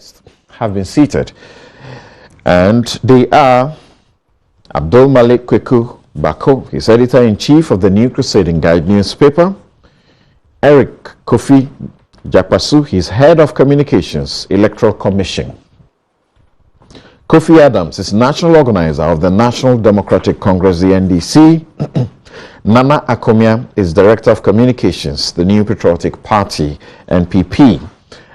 guests have been seated, and they are Abdul Malik Kweku Bako, he's editor-in-chief of the New Crusading Guide newspaper. Eric Kofi Jakpasu, he's head of communications, Electoral Commission. Kofi Adams is national organizer of the National Democratic Congress, the NDC. Nana Akomia is director of communications, the New Patriotic Party, NPP.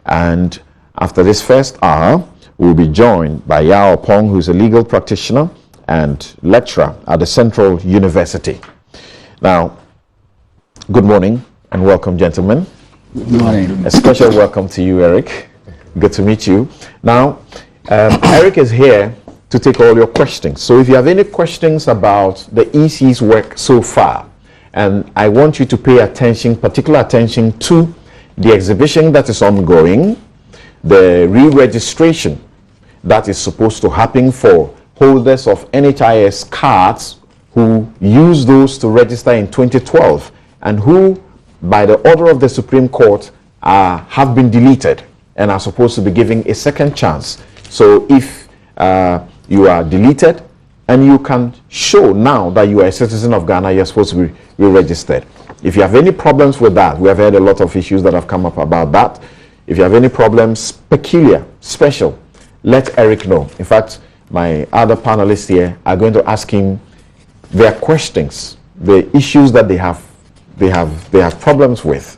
And after this first hour, we'll be joined by Yao Pong, who's a legal practitioner and lecturer at the Central University. Now, good morning and welcome, gentlemen. Good morning. A special welcome to you, Eric. Good to meet you. Now, Eric is here to take all your questions. So if you have any questions about the EC's work so far, and I want you to pay attention, particular attention to the exhibition that is ongoing, the re-registration that is supposed to happen for holders of NHIS cards who use those to register in 2012 and who, by the order of the Supreme Court, have been deleted and are supposed to be given a second chance. So if you are deleted and you can show now that you are a citizen of Ghana, you're supposed to be re-registered. If you have any problems with that, we have had a lot of issues that have come up about that. If you have any problems, peculiar, special, let Eric know. In fact, my other panelists here are going to ask him their questions, the issues that they have problems with.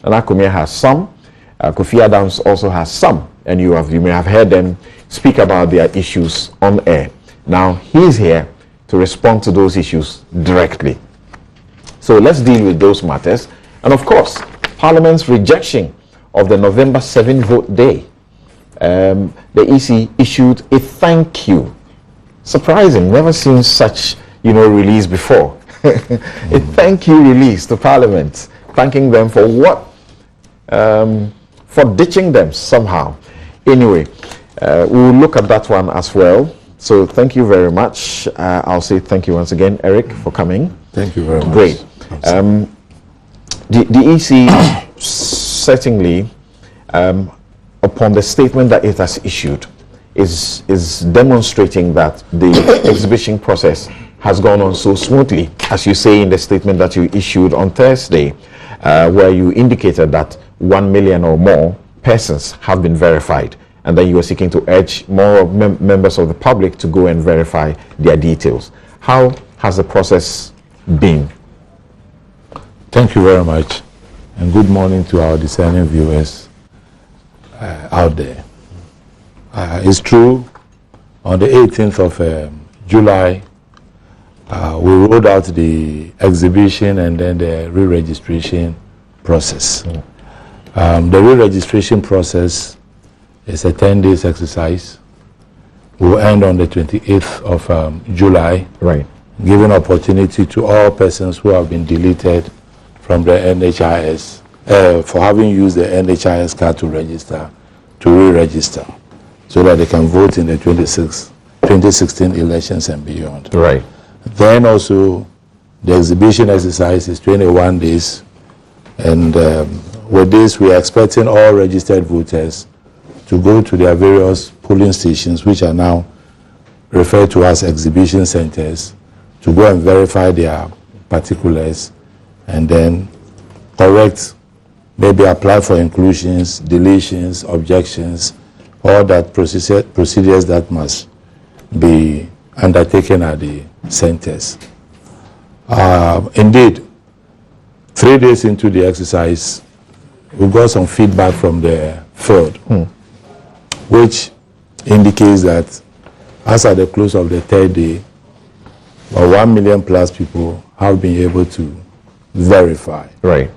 And Akumia has some, Kofi Adams also has some, and you may have heard them speak about their issues on air. Now he's here to respond to those issues directly. So let's deal with those matters. And of course, Parliament's rejection of the November 7 vote day. The EC issued a thank you. Surprising, never seen such, release before. A thank you release to Parliament, thanking them for what? For ditching them somehow. Anyway, we'll look at that one as well. So thank you very much. I'll say thank you once again, Eric, for coming. Thank you very much. Great. The EC certainly, upon the statement that it has issued, is demonstrating that the exhibition process has gone on so smoothly, as you say in the statement that you issued on Thursday, where you indicated that 1 million or more persons have been verified, and then you are seeking to urge more members of the public to go and verify their details. How has the process been? Thank you very much, and good morning to our discerning viewers out there. It's true, on the 18th of July, we rolled out the exhibition and then the re-registration process. The re-registration process is a 10-day exercise. Will end on the 28th of July, right, giving opportunity to all persons who have been deleted from the NHIS for having used the NHIS card to register, to re-register, so that they can vote in the 2016 elections and beyond. Right. Then also, the exhibition exercise is 21 days, and with this, we are expecting all registered voters to go to their various polling stations, which are now referred to as exhibition centers, to go and verify their particulars, and then correct, maybe apply for inclusions, deletions, objections, all that procedures that must be undertaken at the centers. Indeed, 3 days into the exercise, we got some feedback from the field, which indicates that as at the close of the third day, about 1 million plus people have been able to verify. Right.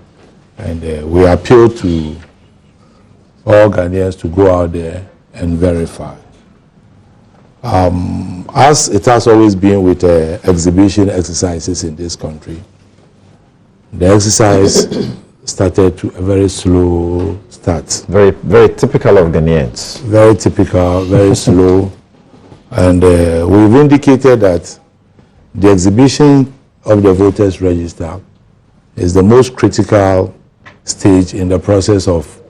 And we appeal to all Ghanaians to go out there and verify. As it has always been with exhibition exercises in this country, the exercise started to a very slow start. Very, very typical of Ghanaians. Very typical, very slow. And we've indicated that the exhibition of the voters register is the most critical stage in the process of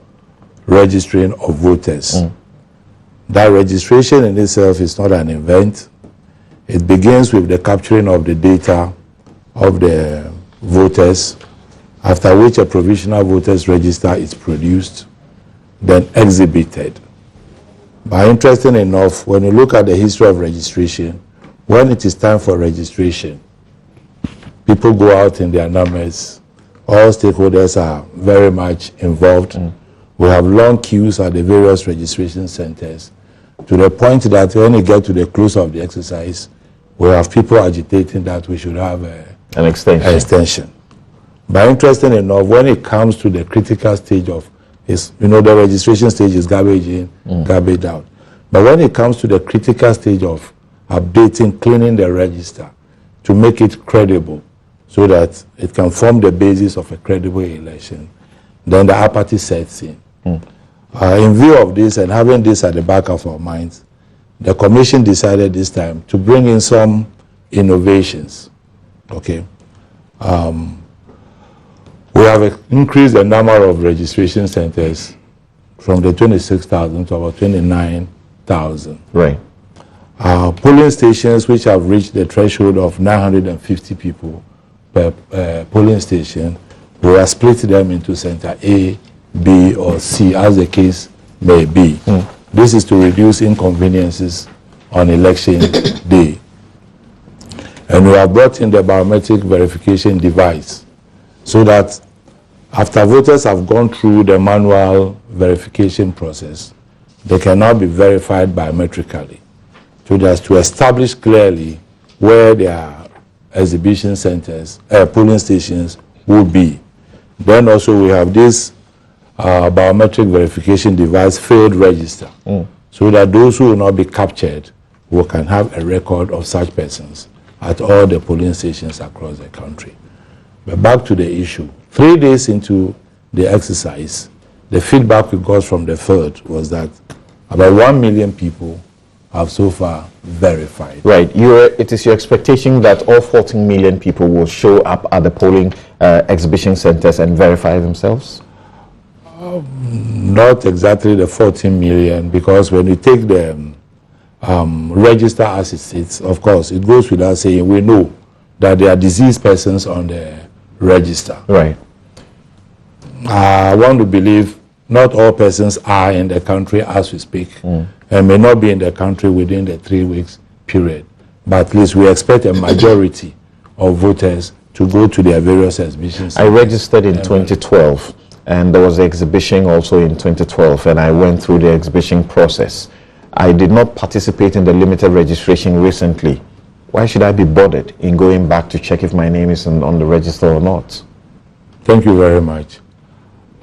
registering of voters. That registration in itself is not an event. It begins with the capturing of the data of the voters, after which a provisional voters register is produced, then exhibited. But interesting enough, when you look at the history of registration, when it is time for registration, people go out in their numbers. All stakeholders are very much involved. We have long queues at the various registration centers, to the point that when you get to the close of the exercise, we have people agitating that we should have an extension. But interesting enough, when it comes to the critical stage of, the registration stage is garbage in, garbage out. But when it comes to the critical stage of updating, cleaning the register to make it credible so that it can form the basis of a credible election, then the apathy sets in. In view of this and having this at the back of our minds, the Commission decided this time to bring in some innovations. Okay. We have increased the number of registration centers from the 26,000 to about 29,000. Right. Polling stations which have reached the threshold of 950 people per polling station, we have split them into Center A, B, or C, as the case may be. This is to reduce inconveniences on election day. And we have brought in the biometric verification device so that after voters have gone through the manual verification process, they can now be verified biometrically, so that to establish clearly where their exhibition centers, polling stations will be. Then also we have this biometric verification device field register, so that those who will not be captured can have a record of such persons at all the polling stations across the country. But back to the issue. 3 days into the exercise, the feedback we got from the field was that about 1 million people have so far verified. Right. It is your expectation that all 14 million people will show up at the polling exhibition centers and verify themselves? Not exactly the 14 million, because when you take the register as it sits, of course, it goes without saying, we know that there are diseased persons on the register. Right. I want to believe not all persons are in the country as we speak, and may not be in the country within the 3 weeks period. But at least we expect a majority of voters to go to their various exhibitions. I registered in 2012, and there was an exhibition also in 2012, and I went through the exhibition process. I did not participate in the limited registration recently. Why should I be bothered in going back to check if my name is on the register or not? Thank you very much.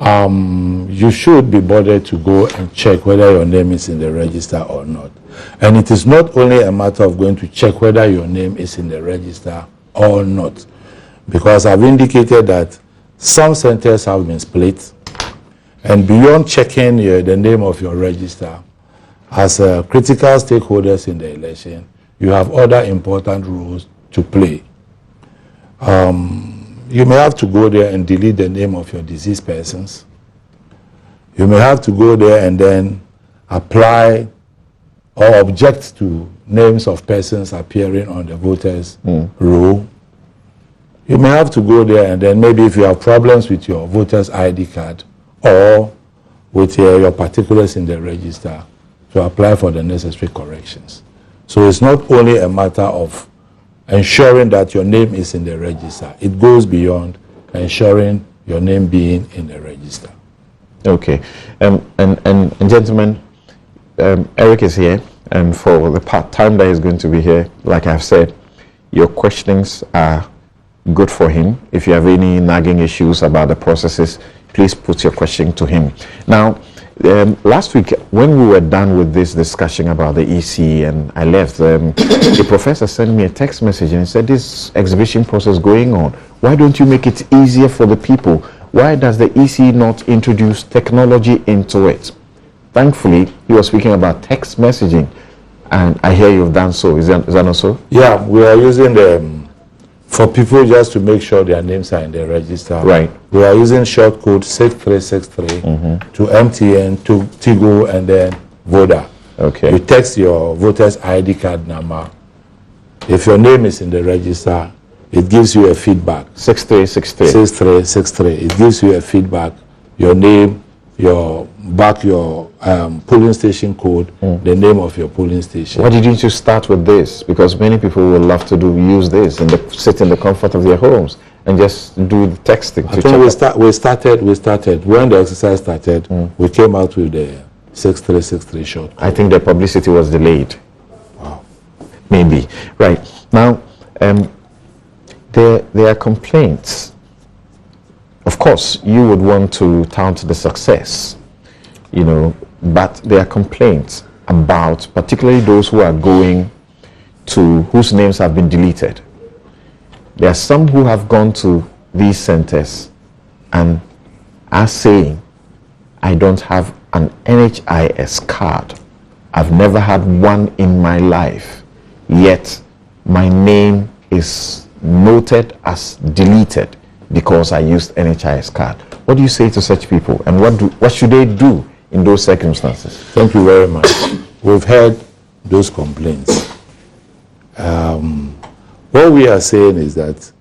You should be bothered to go and check whether your name is in the register or not. And it is not only a matter of going to check whether your name is in the register or not, because I've indicated that some centers have been split, and beyond checking the name of your register, as critical stakeholders in the election, you have other important roles to play. You may have to go there and delete the name of your deceased persons. You may have to go there and then apply or object to names of persons appearing on the voters' roll. You may have to go there and then maybe if you have problems with your voter's ID card or with your particulars in the register, to apply for the necessary corrections. So it's not only a matter of ensuring that your name is in the register. It goes beyond ensuring your name being in the register. Okay. And gentlemen, Eric is here, and for the time that he's going to be here, like I've said, your questions are good for him. If you have any nagging issues about the processes, please put your question to him. Now, last week, when we were done with this discussion about the EC and I left, the professor sent me a text message and said, this exhibition process going on, why don't you make it easier for the people? Why does the EC not introduce technology into it? Thankfully, he was speaking about text messaging, and I hear you've done so. Is that not so? Yeah, we are using the, for people just to make sure their names are in the register. Right. We are using short code 6363 to MTN, to Tigo, and then Voda. Okay. You text your voter's ID card number. If your name is in the register, it gives you a feedback. 6363. 6363. It gives you a feedback. Your name, your polling station code, the name of your polling station. Why didn't you start with this? Because many people would love to use this and sit in the comfort of their homes and just do the texting. I think we started when the exercise started. We came out with the 6363 short code. I think the publicity was delayed. Wow. Maybe. Right. Now, there are complaints. Of course, you would want to tout the success, you know, but there are complaints about particularly those who are going to, whose names have been deleted. There are some who have gone to these centers and are saying, I don't have an NHIS card. I've never had one in my life, yet my name is noted as deleted because I used NHIS card. What do you say to such people, and what should they do in those circumstances? Thank you very much. We've heard those complaints. What we are saying is that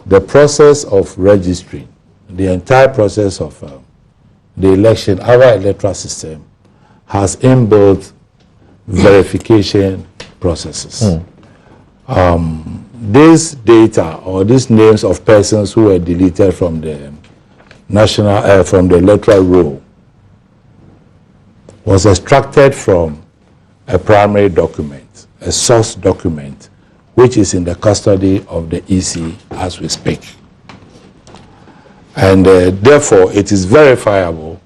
the process of registering, the entire process of the election, our electoral system has inbuilt verification processes. This data or these names of persons who were deleted from the from the electoral roll was extracted from a primary document, a source document, which is in the custody of the EC as we speak. And therefore, it is verifiable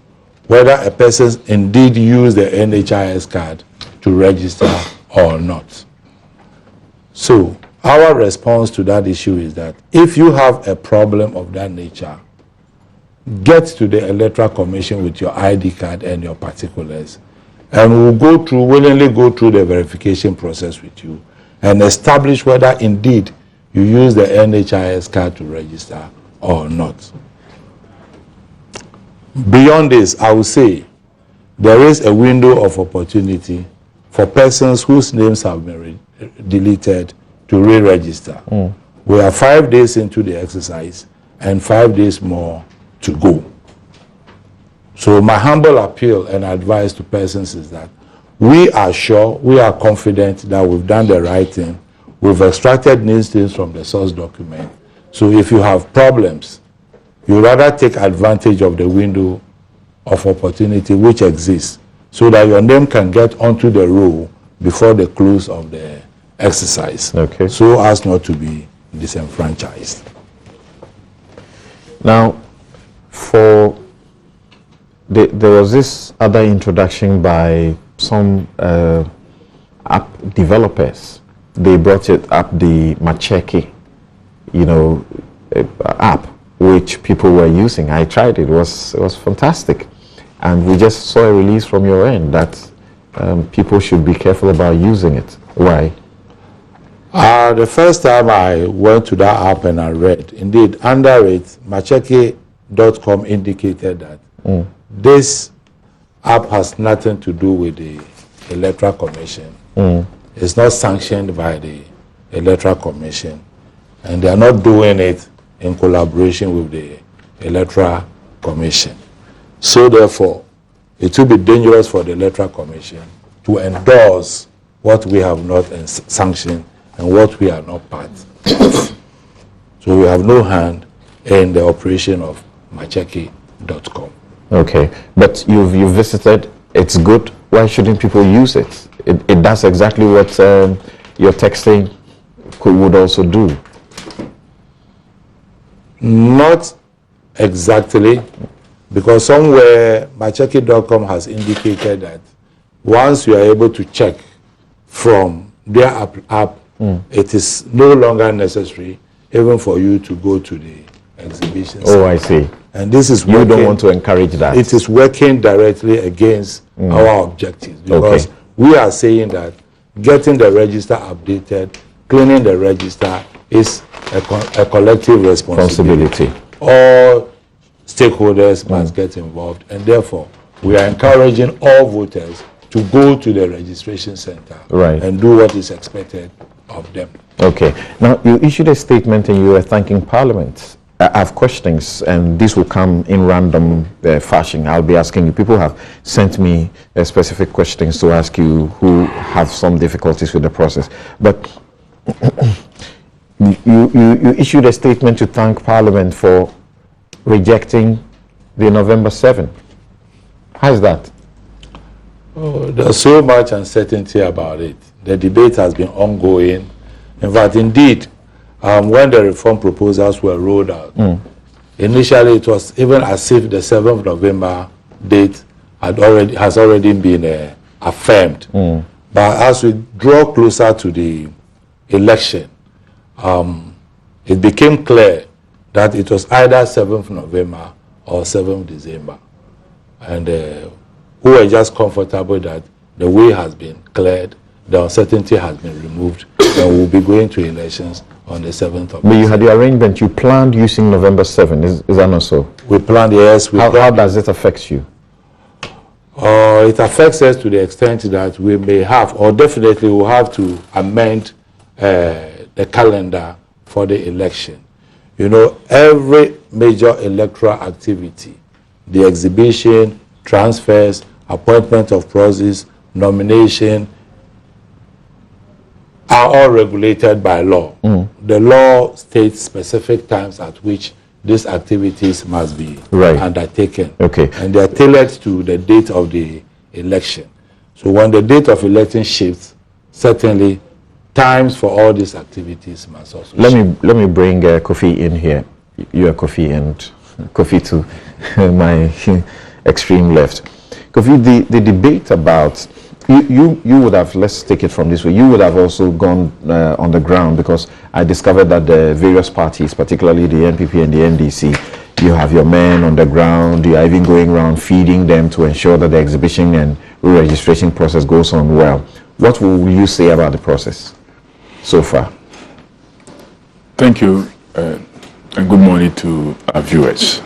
whether a person indeed used the NHIS card to register or not. So, our response to that issue is that if you have a problem of that nature, get to the Electoral Commission with your ID card and your particulars, and we'll willingly go through the verification process with you and establish whether indeed you use the NHIS card to register or not. Beyond this, I will say there is a window of opportunity for persons whose names have been deleted to re-register. We are 5 days into the exercise and 5 days more to go. So my humble appeal and advice to persons is that we are sure, we are confident that we've done the right thing. We've extracted these things from the source document. So if you have problems, you rather take advantage of the window of opportunity which exists so that your name can get onto the roll before the close of the exercise, okay, so as not to be disenfranchised. Now, there was this other introduction by some app developers. They brought it up, the Macheki, app, which people were using. I tried it. It was fantastic, and we just saw a release from your end that people should be careful about using it. Why? The first time I went to that app and I read, indeed, under it, Macheki.com indicated that this app has nothing to do with the Electoral Commission. It's not sanctioned by the Electoral Commission, and they are not doing it in collaboration with the Electoral Commission. So therefore, it will be dangerous for the Electoral Commission to endorse what we have not sanctioned and what we are not part of. So we have no hand in the operation of Macheki.com. Okay, but you've visited, it's good. Why shouldn't people use it? It does exactly what your texting would also do. Not exactly, because somewhere Macheki.com has indicated that once you are able to check from their app, it is no longer necessary even for you to go to the exhibition center. Oh, I see. And this is you don't want to encourage that. It is working directly against our objectives, because we are saying that getting the register updated, cleaning the register is a collective responsibility. All stakeholders must get involved, and therefore we are encouraging all voters to go to the registration center and do what is expected of them. Okay. Now, you issued a statement and you were thanking Parliament. I have questions, and this will come in random fashion. I'll be asking you. People have sent me specific questions to ask you who have some difficulties with the process. But you issued a statement to thank Parliament for rejecting the November 7. How is that? Oh, there's so much uncertainty about it. The debate has been ongoing. In fact, indeed, when the reform proposals were rolled out, initially it was even as if the 7th November date has already been affirmed. But as we draw closer to the election, it became clear that it was either 7th November or 7th December. And we were just comfortable that the way has been cleared, the uncertainty has been removed, and we'll be going to elections on the 7th of But you had the arrangement, you planned using November 7, is that not so? We planned, yes. How does it affect you? It affects us to the extent that we may have, or definitely will have to amend the calendar for the election. You know, every major electoral activity, the exhibition, transfers, appointment of proxies, nomination, are all regulated by law. The law states specific times at which these activities must be undertaken. Okay. And they are tailored to the date of the election. So when the date of election shifts, certainly times for all these activities must also shift. Let me bring Kofi in here. You are Kofi, and Kofi to my extreme left. Kofi, the debate about you would have, let's take it from this way, you would have also gone on the ground, because I discovered that the various parties, particularly the NPP and the NDC, you have your men on the ground, you are even going around feeding them to ensure that the exhibition and re-registration process goes on well. What will you say about the process so far? Thank you, and good morning to our viewers.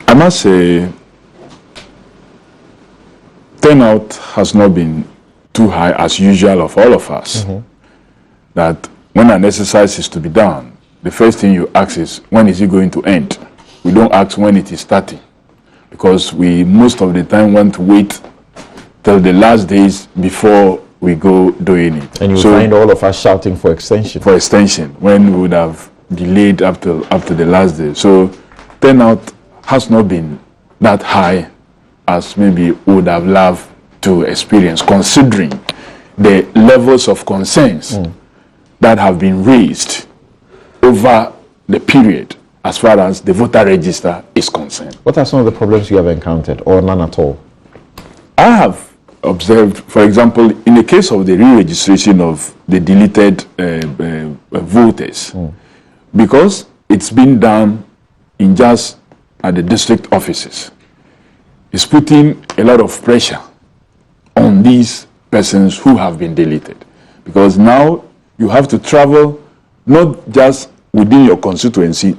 I must say, turnout has not been too high as usual of all of us. That when an exercise is to be done, the first thing you ask is, when is it going to end? We don't ask when it is starting, because we most of the time want to wait till the last days before we go doing it. And you find all of us shouting for extension. For extension, when we would have delayed up to the last day. So turnout has not been that high as maybe would have loved to experience, considering the levels of concerns that have been raised over the period as far as the voter register is concerned. What are some of the problems you have encountered, or none at all? I have observed, for example, in the case of the re-registration of the deleted voters, because it's been done in just at the district offices, is putting a lot of pressure on these persons who have been deleted. Because now you have to travel not just within your constituency.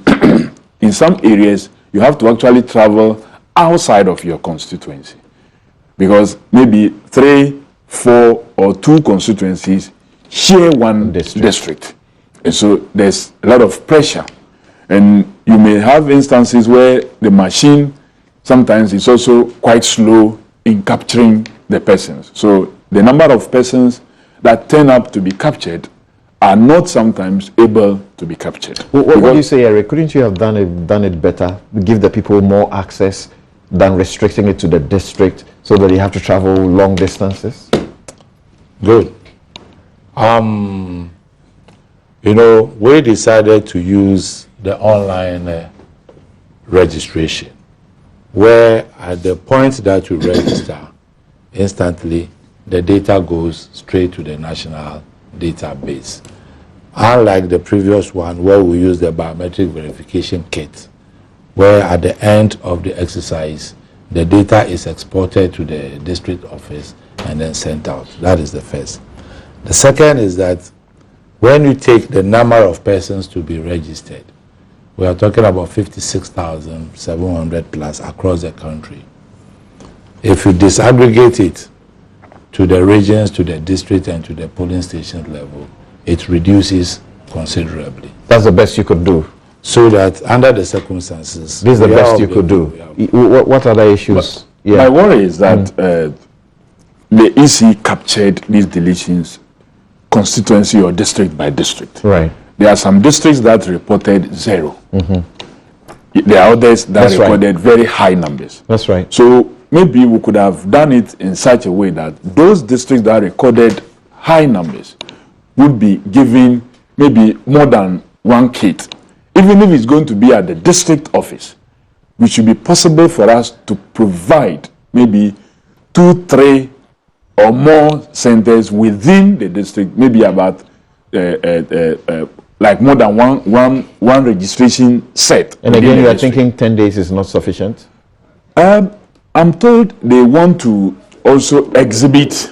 In some areas, you have to actually travel outside of your constituency. Because maybe 3, 4, or 2 constituencies share one district. And so there's a lot of pressure. And you may have instances where the machine sometimes it's also quite slow in capturing the persons. So the number of persons that turn up to be captured are not sometimes able to be captured. What do you say, Eric? Couldn't you have done it better, give the people more access than restricting it to the district so that they have to travel long distances? Good. You know, we decided to use the online registration, where at the point that you register, instantly the data goes straight to the national database. Unlike the previous one, where we use the biometric verification kit, where at the end of the exercise, the data is exported to the district office and then sent out. That is the first. The second is that when you take the number of persons to be registered, we are talking about 56,700 plus across the country. If you disaggregate it to the regions, to the district, and to the polling station level, it reduces considerably. That's the best you could do. So that under the circumstances, this is the best you could do. What other issues? My worry is that the EC captured these deletions constituency or district by district. Right. There are some districts that reported 0. There are others that recorded very high numbers. That's right. So maybe we could have done it in such a way that those districts that recorded high numbers would be given maybe more than one kit. Even if it's going to be at the district office, which should be possible for us to provide maybe 2, 3 or more centers within the district, maybe about like more than one registration set. And again, you are thinking 10 days is not sufficient? I'm told they want to also exhibit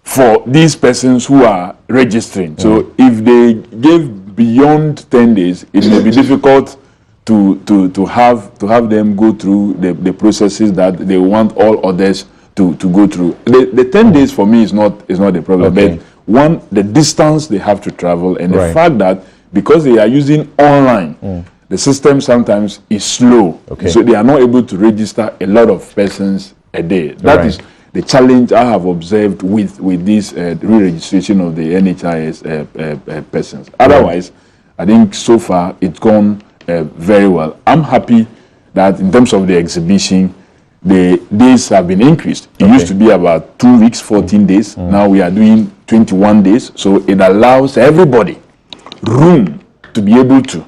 for these persons who are registering. So if they give beyond 10 days, it may be difficult to have them go through the processes that they want all others to go through. The 10 days for me is not a problem. Okay. But one, the distance they have to travel, and the fact that because they are using online, the system sometimes is slow. Okay. So they are not able to register a lot of persons a day. That is the challenge I have observed with this re-registration of the NHIS persons. Otherwise, I think so far it's gone very well. I'm happy that in terms of the exhibition, the days have been increased. It used to be about 2 weeks, 14 days. Now we are doing 21 days. So it allows everybody room to be able to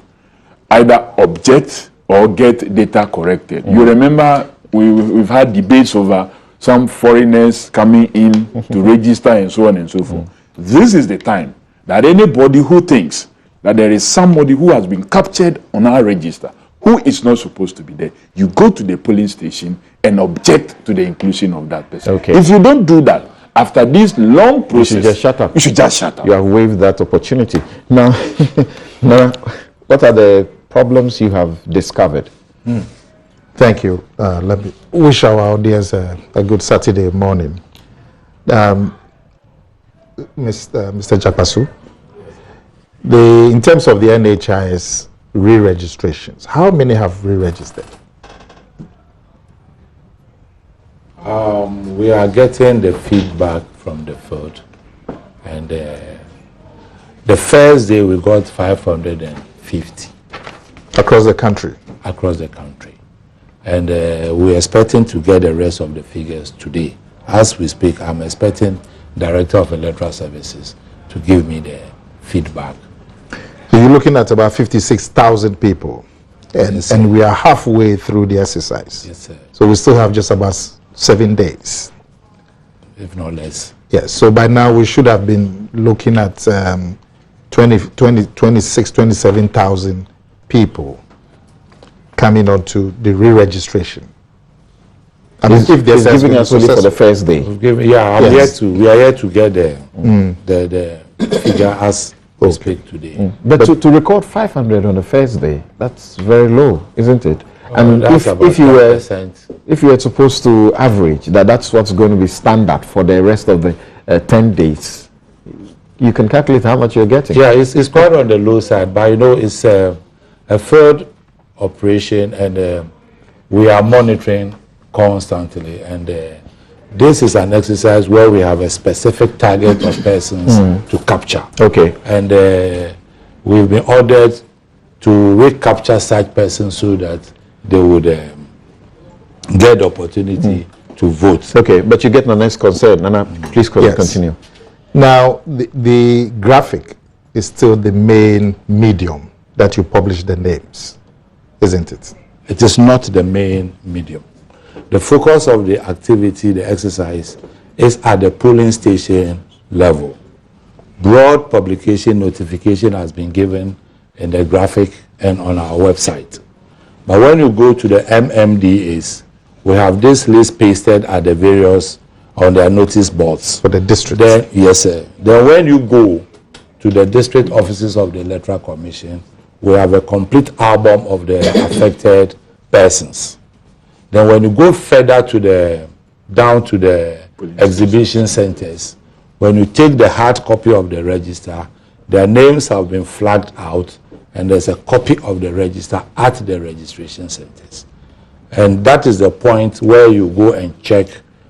either object or get data corrected. You remember we've had debates over some foreigners coming in to register and so on and so forth. This is the time that anybody who thinks that there is somebody who has been captured on our register who is not supposed to be there, you go to the polling station and object to the inclusion of that person. Okay. If you don't do that, after this long process, you should just shut up. You should just shut up. You have waived that opportunity. Now, what are the problems you have discovered? Thank you. Let me wish our audience a good Saturday morning. Mr. Jakpasu, in terms of the NHIS re-registrations, how many have re-registered? We are getting the feedback from the field, and the first day we got 550 Across the country? Across the country. And we're expecting to get the rest of the figures today. As we speak, I'm expecting Director of Electoral Services to give me the feedback. So you're looking at about 56,000 people, and we are halfway through the exercise. Yes, sir. So we still have just about 7 days. If not less. Yes, so by now we should have been looking at 27,000 people coming on to the re-registration. I mean, if there's giving us only for the first day. We are here to get the figure as we speak today. But to record 500 on the first day, that's very low, isn't it? And if you were supposed to average that's what's going to be standard for the rest of the 10 days, you can calculate how much you're getting. Yeah, it's quite on the low side, but it's a third operation, and we are monitoring constantly, and this is an exercise where we have a specific target of persons to capture. Okay. And we've been ordered to recapture such persons so that they would get the opportunity to vote. Okay, but you get my next concern, Nana. Please continue. Now, the graphic is still the main medium that you publish the names, isn't it? It is not the main medium. The focus of the activity, the exercise, is at the polling station level. Broad publication notification has been given in the graphic and on our website. But when you go to the MMDAs, we have this list pasted at the various, on their notice boards. For the district? Yes, sir. Then when you go to the district offices of the Electoral Commission, we have a complete album of the affected persons. Then when you go further to the down to the exhibition centers, when you take the hard copy of the register, their names have been flagged out, and there's a copy of the register at the registration centers. And that is the point where you go and check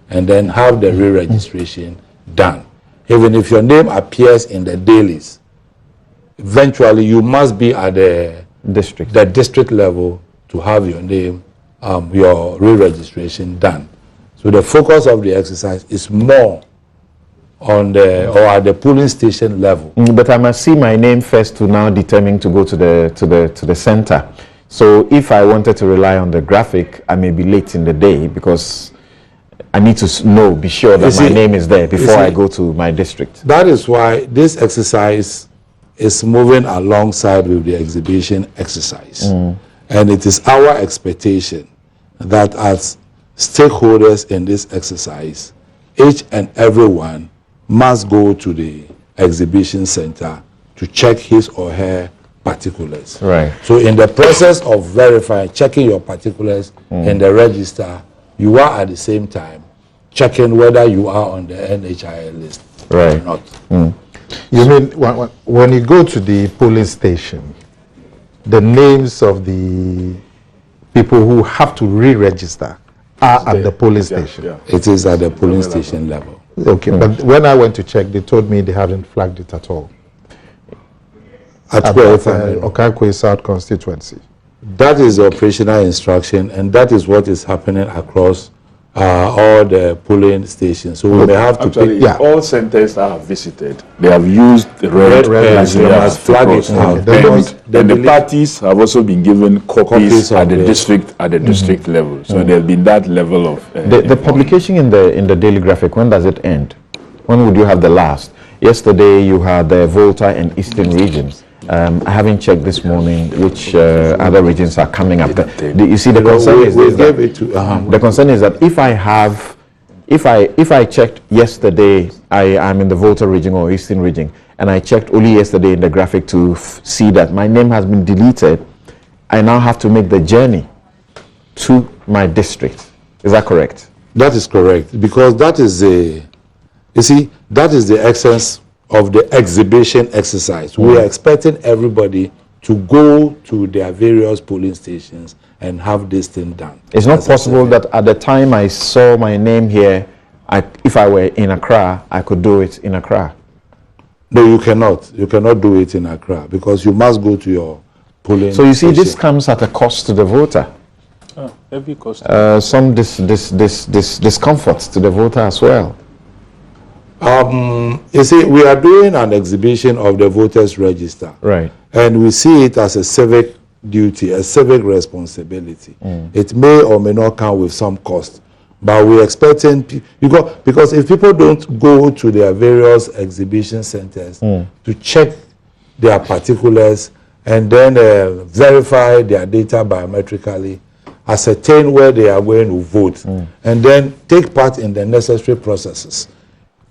and then have the re-registration done. Even if your name appears in the dailies, eventually you must be at the district level to have your name, your re-registration done. So the focus of the exercise is more on the or at the polling station level. But I must see my name first to now determine to go to the center. So if I wanted to rely on the graphic, I may be late in the day because I need to be sure that my name is there before I go to my district. That is why this exercise is moving alongside with the exhibition exercise. And it is our expectation that as stakeholders in this exercise, each and every one must go to the exhibition center to check his or her particulars. Right. So in the process of verifying, checking your particulars in the register, you are at the same time checking whether you are on the NHIS list or not. You mean when you go to the polling station, the names of the people who have to re-register are at the polling station? Yeah. It is at the polling station level. Okay, but when I went to check, they told me they hadn't flagged it at all. At Okankwe South constituency. That is the operational instruction, and that is what is happening across all the polling stations. So we may have to Actually, all centers I have visited, they have used the red pens. They must flag it out. And the parties have also been given copies at the district level. So there'll be that level of the publication in the daily graphic. When does it end? When would you have the last? Yesterday you had the Volta and Eastern regions. I haven't checked this morning which other regions are coming up. You see, the concern is the concern is that if I checked yesterday, I'm in the Volta region or Eastern region, and I checked only yesterday in the graphic to see that my name has been deleted, I now have to make the journey to my district. Is that correct? That is correct, because that is that is the essence of the exhibition exercise. We are expecting everybody to go to their various polling stations and have this thing done. It's not possible that at the time I saw my name here, if I were in Accra, I could do it in Accra. No, you cannot. You cannot do it in Accra because you must go to your polling So you see, station. this comes at a cost to the voter. every cost. Some discomfort to the voter as well. You see, we are doing an exhibition of the voters register. Right. And we see it as a civic duty, a civic responsibility. It may or may not come with some cost, but we're expecting, because if people don't go to their various exhibition centers to check their particulars and then verify their data biometrically, ascertain where they are going to vote, and then take part in the necessary processes,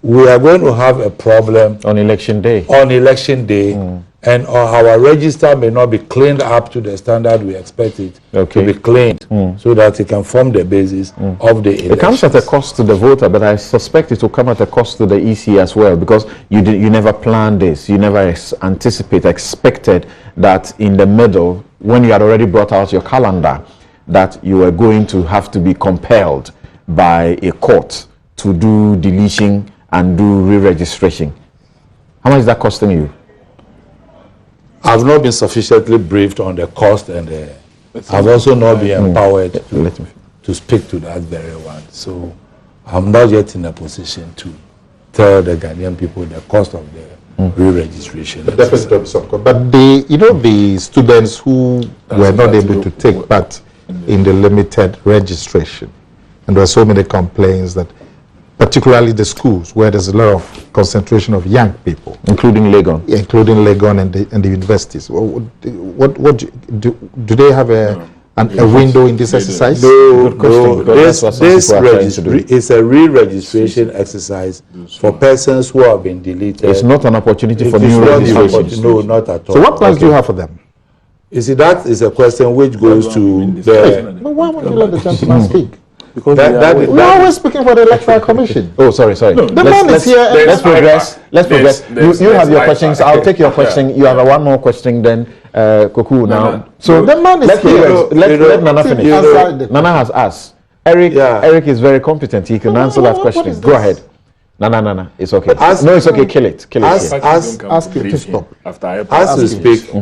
we are going to have a problem On election day. And our register may not be cleaned up to the standard we expect it to be cleaned, so that it can form the basis of the election. It comes at a cost to the voter, but I suspect it will come at a cost to the EC as well, because you never planned this, you never expected that in the middle, when you had already brought out your calendar, that you were going to have to be compelled by a court to do deletion and do re-registration. How much is that costing you? I've not been sufficiently briefed on the cost, and I've also not been empowered to speak to that very one. So I'm not yet in a position to tell the Ghanaian people the cost of the re-registration. But the students who were not able to take part in the limited registration, and there were so many complaints that particularly the schools where there's a lot of concentration of young people, including Legon, and the universities. What do they have a window in this exercise? No. This registry is a re-registration exercise for persons who have been deleted. It's not an opportunity for new registration. No, not at all. So what plans do you have for them? You see, that is a question which goes to the... No, why won't you let the gentleman speak? Because We're always speaking for the Electoral Commission. Oh, sorry. The man is here. Let's progress. You have your questions. I'll take your question. You have one more question, then Koku now. So the man is here. Let Nana finish. Nana has asked. Eric is very competent. He can answer that question. Go ahead. No. It's okay. No, it's okay. Kill it. Ask him to stop. As we speak,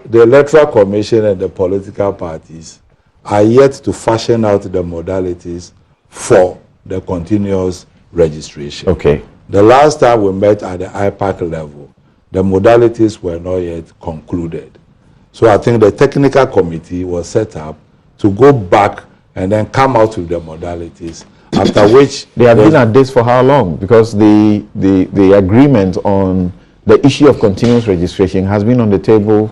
the Electoral Commission and the political parties are yet to fashion out the modalities for the continuous registration. Okay. The last time we met at the IPAC level, the modalities were not yet concluded. So I think the technical committee was set up to go back and then come out with the modalities, after which... They have been at this for how long? Because the agreement on the issue of continuous registration has been on the table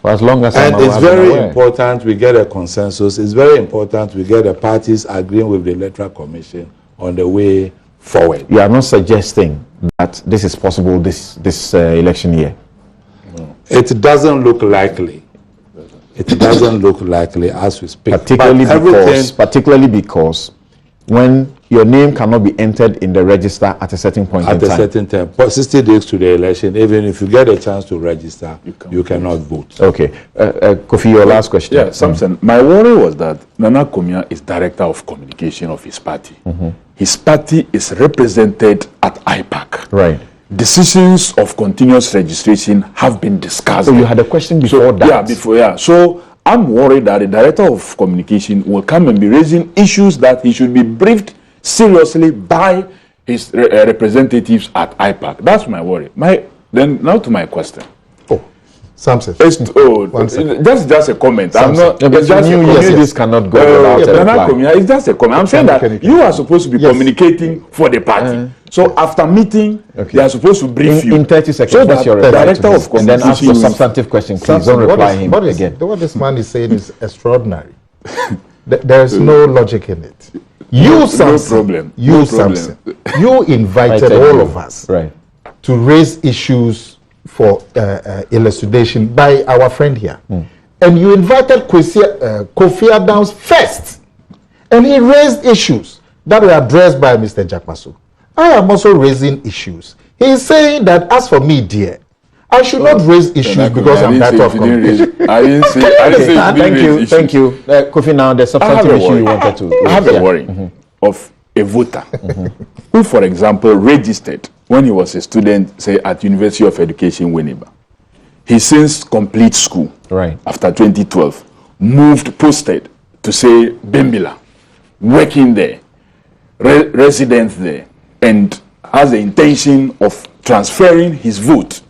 for as long as I'm aware. And it's very important we get a consensus. It's very important we get the parties agreeing with the Electoral Commission on the way forward. You are not suggesting that this is possible this election year? No. It doesn't look likely. It doesn't look likely as we speak. Particularly because when your name cannot be entered in the register at a certain point in time. At a certain time. But 60 days to the election, even if you get a chance to register, you cannot vote. Okay. Kofi, your last question. Yeah, Samson, my worry was that Nana Komia is director of communication of his party. His party is represented at IPAC. Right. Decisions of continuous registration have been discussed. So you had a question before that? Yeah. So I'm worried that the director of communication will come and be raising issues that he should be briefed seriously by his representatives at IPAC. That's my worry. Then now to my question. Samson. That's just a comment. I'm not. This cannot go without it's just a comment. I'm saying that you are supposed to be communicating for the party. So after meeting, they are supposed to brief you in 30 seconds. So that the director of communication, and then ask for substantive question. Please don't reply him again. What this man is saying is extraordinary. There is no logic in it. You, Samson, you invited all of us to raise issues for elucidation by our friend here. And you invited Kofi Adams first. And he raised issues that were addressed by Mr. Jakwaso. I am also raising issues. He is saying that as for me, dear, I should not raise issues because I'm that of communication. I didn't say. Thank you. Kofi, now the substantive issue you wanted to... I have a worry of a voter who, for example, registered when he was a student, say, at University of Education, Winneba. He since complete school, after 2012, posted to, say, Bimbila, working there, resident there, and has the intention of transferring his vote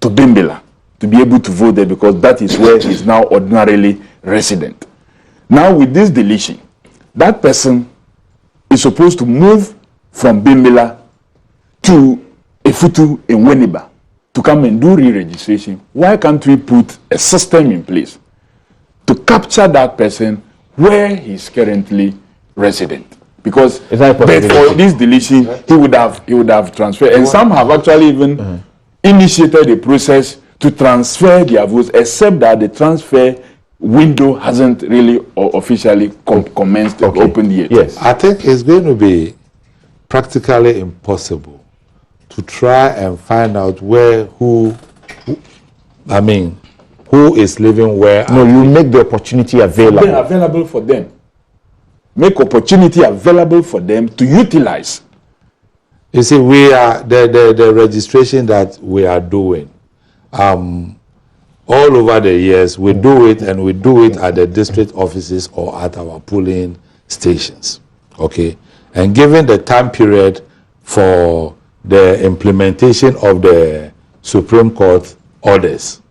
to Bimbila to be able to vote there because that is where he is now ordinarily resident. Now, with this deletion, that person is supposed to move from Bimbila to Efutu in Winneba to come and do re-registration. Why can't we put a system in place to capture that person where he's currently resident? Because but for this deletion, he would have transferred, and some have actually even initiated a process to transfer their votes, except that the transfer window hasn't really officially commenced or opened yet. Yes, I think it's going to be practically impossible to try and find out who is living where. No, you make the opportunity available. Available for them. Make opportunity available for them to utilize. You see, we are the registration that we are doing. All over the years, we do it, and we do it at the district offices or at our polling stations. Okay, and given the time period for the implementation of the Supreme Court orders,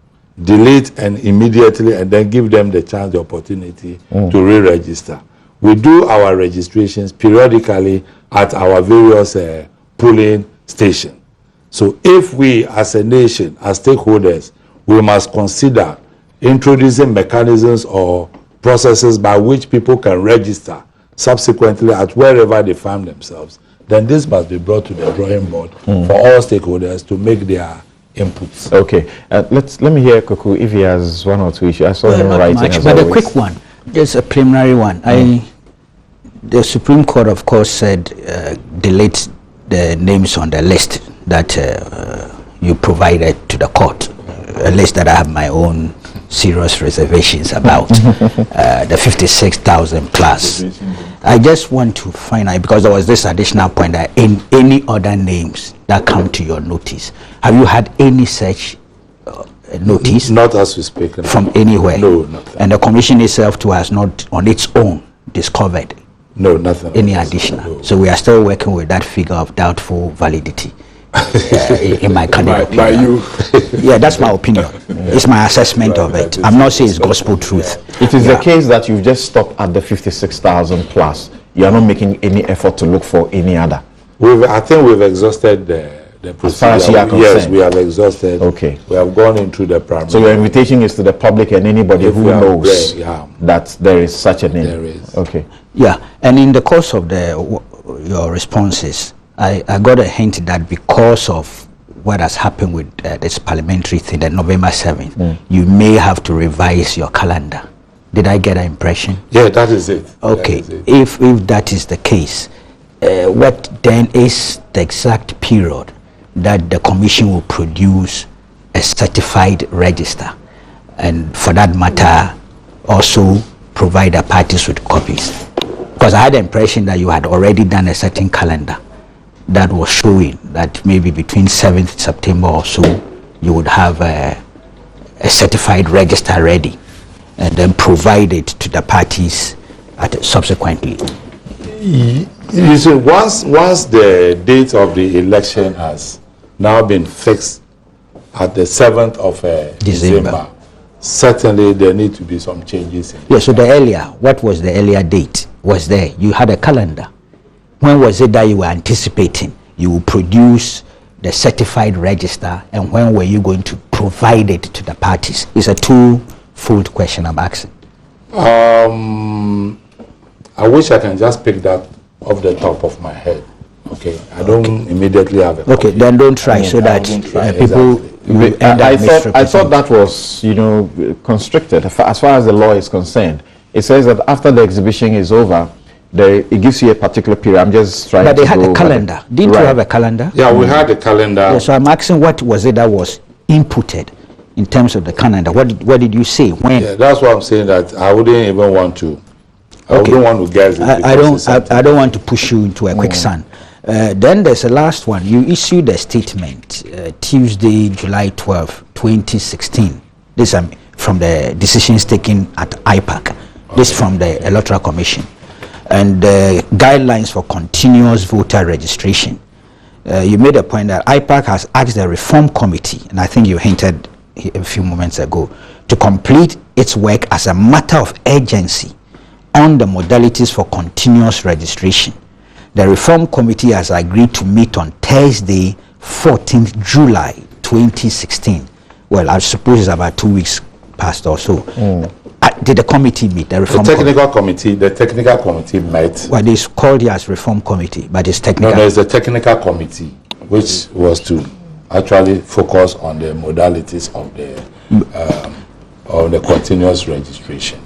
delete and immediately, and then give them the chance, the opportunity to re-register. We do our registrations periodically at our various polling stations. So if we, as a nation, as stakeholders, we must consider introducing mechanisms or processes by which people can register subsequently at wherever they find themselves, then this must be brought to the drawing board for all stakeholders to make their inputs. Okay, let me hear Koku if he has one or two issues. I saw him writing. But a quick one, just a preliminary one. The Supreme Court, of course, said delete the names on the list that you provided to the court, a list that I have my own serious reservations about, the 56,000 plus. I just want to find out, because there was this additional point, that in any other names that come to your notice, have you had any such notice? Not as we speak. From anywhere? No, nothing. And the commission itself too has not on its own discovered nothing. Any additional. No. So we are still working with that figure of doubtful validity. In my candid opinion. By you. Yeah, that's my opinion. It's my assessment of it. I'm not saying it's gospel truth. It is the case that you've just stopped at the 56,000 plus. You are not making any effort to look for any other. I think we've exhausted the procedure. As far as you are concerned. Yes, we have exhausted. Okay. We have gone into the primary. So your invitation is to the public and anybody who knows that there is such a name. There is. Okay. Yeah, and in the course of your responses, I got a hint that because of what has happened with this parliamentary thing, the November 7th, you may have to revise your calendar. Did I get an impression? Yeah, that is it. Okay, is it. If that is the case, what then is the exact period that the commission will produce a certified register, and for that matter also provide the parties with copies? Because I had the impression that you had already done a certain calendar that was showing that maybe between 7th September or so you would have a certified register ready and then provide it to the parties subsequently. You see, once the date of the election has now been fixed at the 7th of December, certainly there need to be some changes. Yeah, so the earlier, what was the earlier date? Was there? You had a calendar. When was it that you were anticipating you will produce the certified register, and when were you going to provide it to the parties? It's a two-fold question I'm asking. I wish I can just pick that off the top of my head. Okay, I don't immediately have a copy. Okay, then don't try, so that people will end up I thought that was, constricted as far as the law is concerned. It says that after the exhibition is over, it gives you a particular period. I'm just trying to But they had a calendar. Didn't you have a calendar? Yeah, we had a calendar. Yeah, so I'm asking, what was it that was inputted in terms of the calendar? What did you say? When? Yeah, that's what I'm saying, that I wouldn't even want to. I wouldn't want to guess it. I don't want to push you into a quicksand. Then there's a last one. You issued a statement Tuesday, July 12, 2016. This from the decisions taken at IPAC. This from the Electoral Commission. And the guidelines for continuous voter registration. You made a point that IPAC has asked the Reform Committee, and I think you hinted a few moments ago, to complete its work as a matter of urgency on the modalities for continuous registration. The Reform Committee has agreed to meet on Thursday, 14th July 2016. Well, I suppose it's about 2 weeks past or so. Did the committee meet? The technical committee met. Well, it's called here as Reform Committee, but it's technical. No, it's the technical committee, which was to actually focus on the modalities of the continuous registration.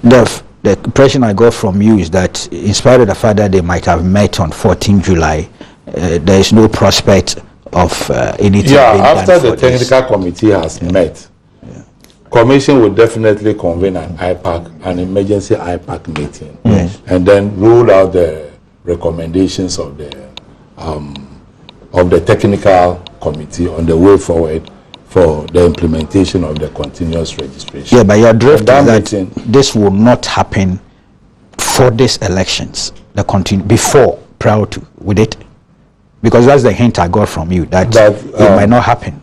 The impression I got from you is that, in spite of the fact that they might have met on 14 July, there is no prospect of anything. Yeah, after the technical committee has met, Commission will definitely convene an emergency IPAC meeting, and then rule out the recommendations of the technical committee on the way forward for the implementation of the continuous registration. Yeah, but your drift is that this will not happen for these elections, prior to, with it? Because that's the hint I got from you, that it might not happen.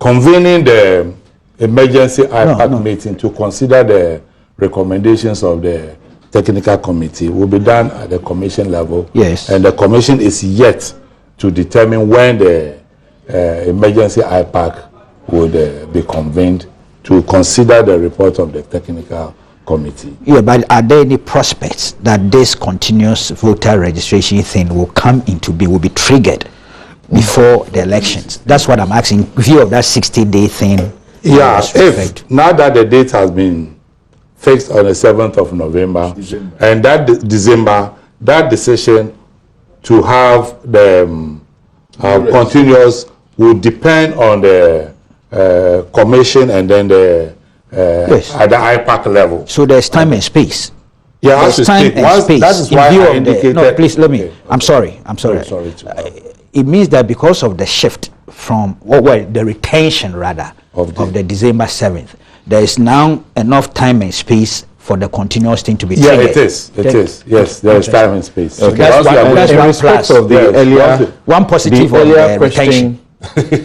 Convening the emergency IPAC meeting to consider the recommendations of the technical committee will be done at the commission level. Yes. And the commission is yet to determine when the emergency IPAC would be convened to consider the report of the technical committee. Yeah, but are there any prospects that this continuous voter registration thing will come into being, will be triggered before the elections? That's what I'm asking, view of that 60-day thing. Yeah, if now that the date has been fixed on the 7th of November. And that December, that decision to have the continuous will depend on the commission and then the at the IPAC level. So there's time and space. Yeah, there's time and space. That is why I indicated. No, please let me. Okay. I'm sorry. It means that because of the shift from the retention rather of the December 7th, there is now enough time and space for the continuous thing to be triggered. Yeah, it is. It is. Yes, there is time and space. So that's one plus. Of the earlier, one positive the earlier of the question. retention.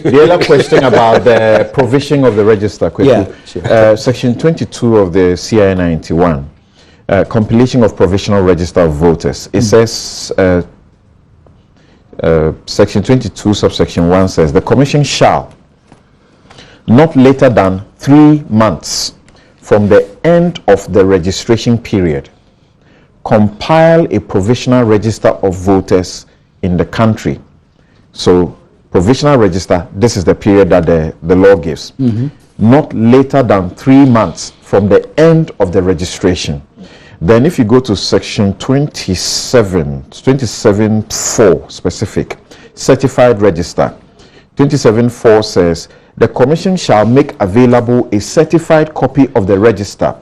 The earlier question about the provision of the register, quickly. Yeah, sure. Section 22 of the CI 91, compilation of provisional register of voters. It says, Section 22, subsection 1 says, the Commission shall, not later than 3 months from the end of the registration period, compile a provisional register of voters in the country. So, provisional register, this is the period that the law gives. Not later than 3 months from the end of the registration. Then if you go to section 27.4 specific, certified register, 27.4 says, the Commission shall make available a certified copy of the register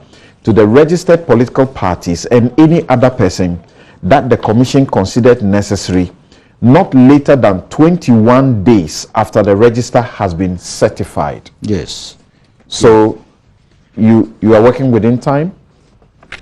to the registered political parties and any other person that the Commission considered necessary not later than 21 days after the register has been certified. Yes. So you are working within time?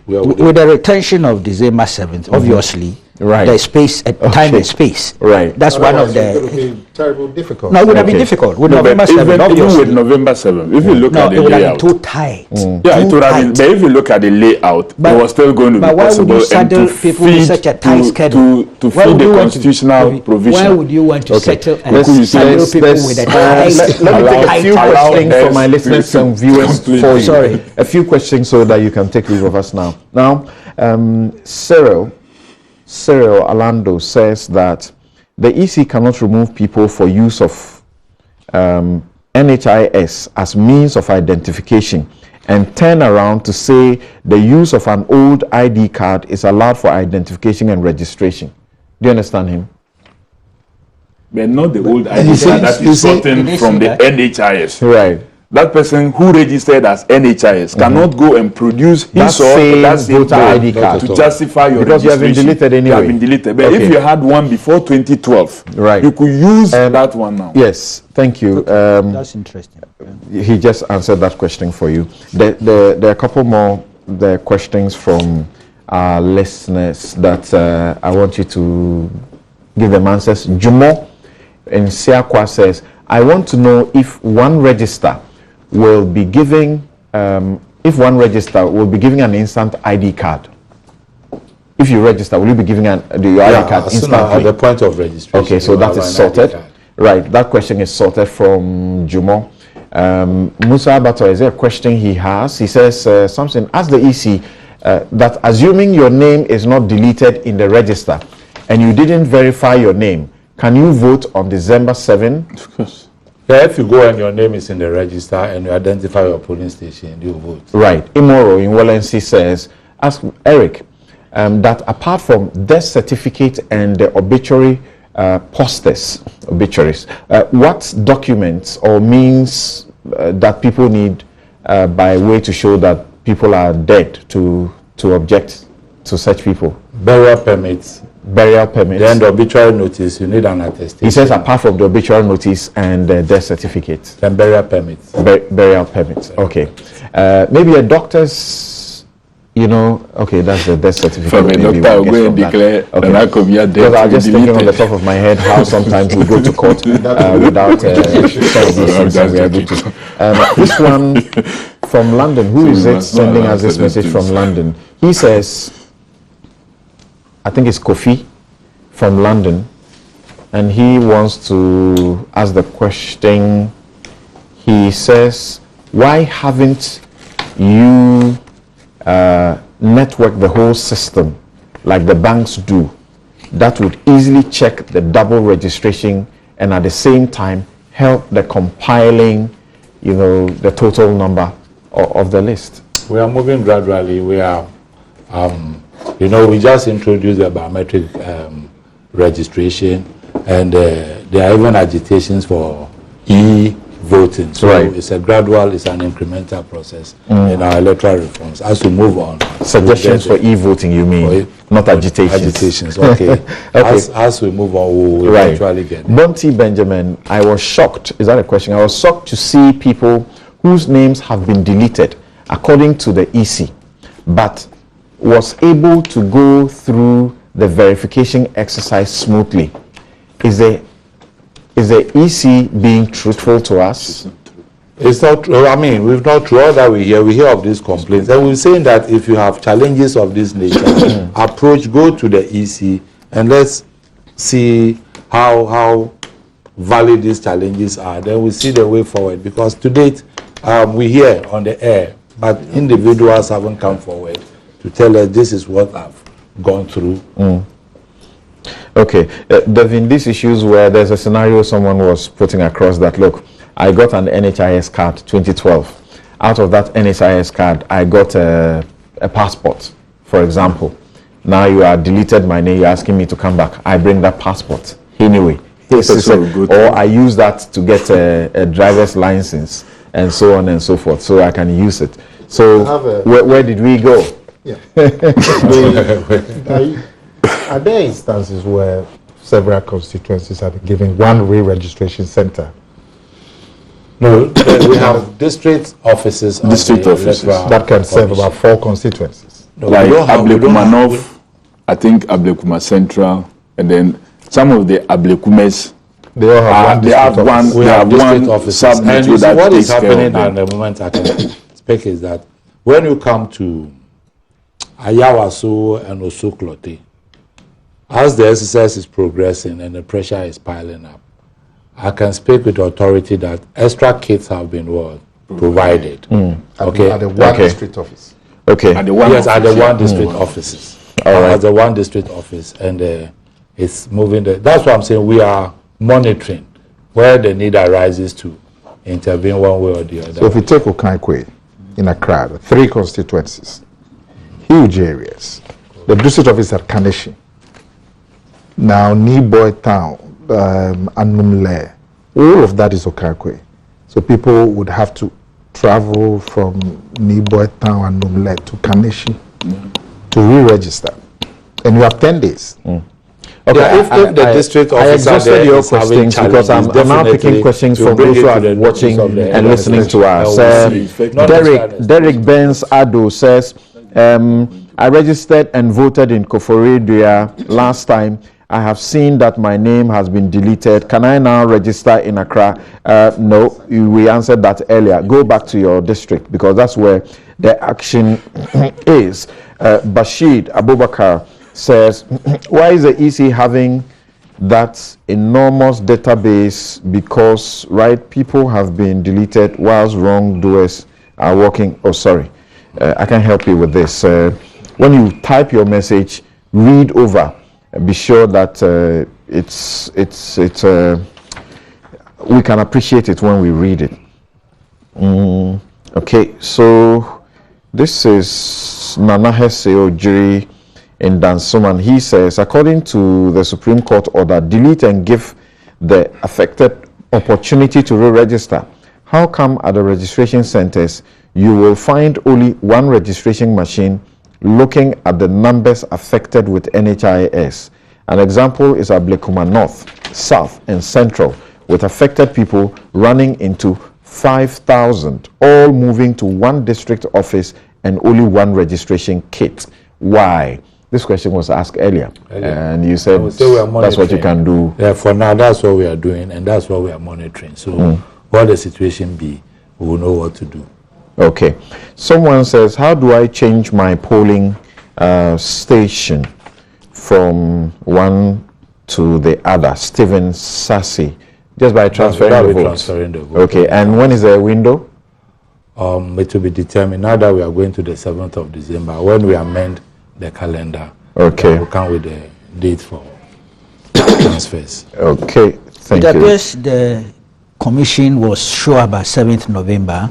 With the retention of December 7th, obviously, right. There's space, time and space. Right. That's one of It would the. be terribly difficult. No, it would have been difficult. With November 7th, even obviously. with November 7th, if you look No, at the it would have layout. been too tight. Yeah, it would have been, tight. but if you look at the layout, it was still going to be But why would possible you saddle and to people with feed such a tight schedule? to Why feed would the you want to- constitutional provision. Why would you want to settle and Let's- saddle let's- people let's- with a let me take a few allow questions us for my listeners to and viewers complete. for you. Sorry. A few questions so that you can take leave of us now. Now, Cyril Alando says that the EC cannot remove people for use of NHIS as means of identification and turn around to say the use of an old ID card is allowed for identification and registration. Do you understand him? But not the old ID card that is gotten from the NHIS. Right. That person who registered as NHIS cannot go and produce his or that same voter ID card to justify your because you have been registration. deleted anyway. You have been deleted. But Okay. if you had one before 2012, Right. you could use that one now. Yes, thank you. That's interesting. He just answered that question for you. There are a couple more questions from our listeners that I want you to give them answers. Jumo in Siakwa says, I want to know if one register will be giving an instant ID card. If you register, will you be giving your ID card instantly? At the point of registration. Okay, so that is sorted. Right, that question is sorted from Jumo. Musa Abato, is there a question he has? He says something, ask the EC that assuming your name is not deleted in the register and you didn't verify your name, can you vote on December 7? Of course. Yeah, if you go and your name is in the register and you identify your polling station, you vote. Right. Imoro in Wallency says, ask Eric that apart from death certificate and the obituaries, what documents or means that people need by way to show that people are dead to object to such people? Burial permits. Then the obituary notice, you need an attestation. He says apart from the obituary notice and the death certificate. Then burial permits. Burial permits. Okay. Maybe a doctor's, okay, that's the death certificate. From a Maybe doctor, we'll go get and from that. declare Okay. that Akomia dead. Because I'm just thinking on the deleted. top of my head how sometimes we go to court without some of these things and we are able to. This one from London, who is it sending us this message from London? He says, I think it's Kofi from London, and he wants to ask the question. He says, why haven't you networked the whole system like the banks do? That would easily check the double registration and at the same time help the compiling, the total number of the list. We are moving gradually. We are, we just introduced the biometric registration, and there are even agitations for e-voting. So it's a gradual, it's an incremental process in our electoral reforms. As we move on, suggestions for e-voting, you mean, not agitations? Agitations, okay. Okay. As we move on, we will eventually get there. Bonte Benjamin, I was shocked. Is that a question? I was shocked to see people whose names have been deleted according to the EC, but was able to go through the verification exercise smoothly. Is the EC being truthful to us? It's not true. I mean, we've not true. All that we hear of these complaints, and we're saying that if you have challenges of this nature, go to the EC and let's see how valid these challenges are. Then we see the way forward, because to date we hear on the air, but individuals haven't come forward to tell us this is what I've gone through. Okay, Devin, these issues where there's a scenario someone was putting across that, look, I got an NHIS card 2012. Out of that NHIS card, I got a passport, for example. Now you are deleted my name, you're asking me to come back. I bring that passport anyway. Or I use that to get a driver's license and so on and so forth, so I can use it. So where did we go? Yeah. Are there instances where several constituencies have been given one re-registration center? No, we have district offices. That can serve about 4 constituencies. No, like Ablekuma North, I think Ablekuma Central, and then some of the Ablekumes. They all have one district office. And you see what is happening at the moment I can speak is that when you come to Ayawaso and Osoklote, as the exercise is progressing and the pressure is piling up, I can speak with authority that extra kits have been provided. Okay. At the one district office. Okay. At the one district offices. At the one district office, and it's moving. That's what I'm saying. We are monitoring where the need arises to intervene one way or the other. So if you take Okaikwe in Accra, 3 constituencies, huge areas. The district office at Kaneshi. Now, Niboy Town, Anumle, all of that is Okaikwe. So people would have to travel from Niboy Town and Anumle to Kaneshi to re-register. And you have 10 days. Okay, yeah, if the district officer exhausted your questions because I'm now picking questions from those who are watching and listening to us. Derek Benz Ado says, I registered and voted in Koforidua last time. I have seen that my name has been deleted. Can I now register in Accra? No, we answered that earlier. Go back to your district because that's where the action is. Bashir Abubakar says, why is the EC having that enormous database? Because people have been deleted whilst wrongdoers are working. Oh, sorry, I can't help you with this. When you type your message, read over. Be sure that we can appreciate it when we read it. Okay, so this is Nana Hesse Ojiri in Dansoman. He says, according to the Supreme Court order, delete and give the affected opportunity to re-register. How come at the registration centers you will find only one registration machine looking at the numbers affected with NHIS? An example is Ablekuma North, South, and Central, with affected people running into 5,000, all moving to one district office and only one registration kit. Why? This question was asked earlier. And you said that's what you can do. Yeah, for now, that's what we are doing, and that's what we are monitoring. So what the situation be, we will know what to do. Okay. Someone says, how do I change my polling station from one to the other? Stephen Sassy. Just by transferring the vote. Okay, and when is the window? It will be determined now that we are going to the 7th of December. When we amend the calendar, okay, we'll come with the date for transfers. Okay, thank you. It appears the commission was sure about 7th November.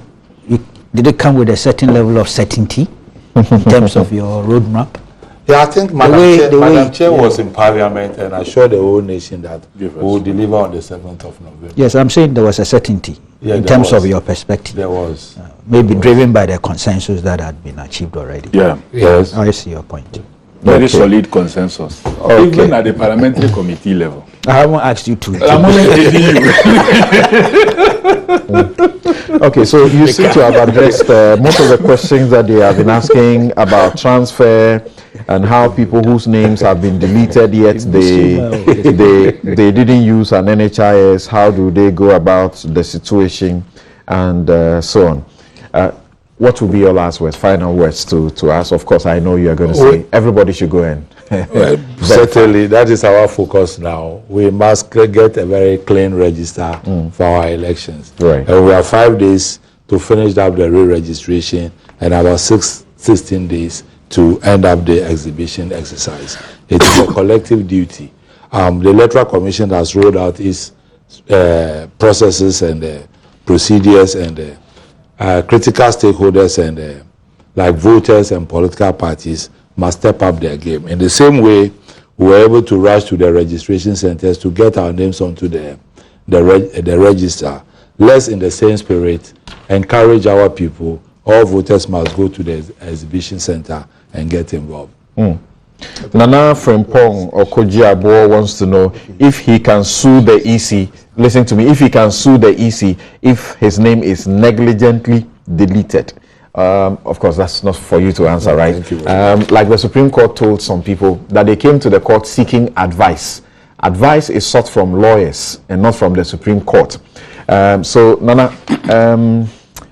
did it come with a certain level of certainty in terms of your roadmap? Yeah, I think Madam Chair was in Parliament and assured the whole nation that we will deliver on the 7th of November. Yes, I'm saying there was a certainty in terms of your perspective. There was. Maybe driven by the consensus that had been achieved already. Yeah. Yes. I see your point. Very solid consensus. Even at the parliamentary committee level. I haven't asked you to. I'm only aiding you. Okay, so you seem to have addressed most of the questions that they have been asking about transfer and how people whose names have been deleted yet they didn't use an NHIS, how do they go about the situation and so on. What will be your last words, final words to us? Of course, I know you are going to say everybody should go in. Well, certainly, that is our focus now. We must get a very clean register for our elections. Right. And we have 5 days to finish up the re-registration and about 16 days to end up the exhibition exercise. It is a collective duty. The Electoral Commission has rolled out its processes and procedures and critical stakeholders and like voters and political parties must step up their game. In the same way, we were able to rush to the registration centers to get our names onto the register. Let's, in the same spirit, encourage our people. All voters must go to the exhibition center and get involved. Nana Frimpong Okojiabo wants to know if he can sue the EC. Listen to me. If he can sue the EC if his name is negligently deleted. Of course, that's not for you to answer, right? Thank you. Like the Supreme Court told some people that they came to the court seeking advice. Advice is sought from lawyers and not from the Supreme Court. So, Nana,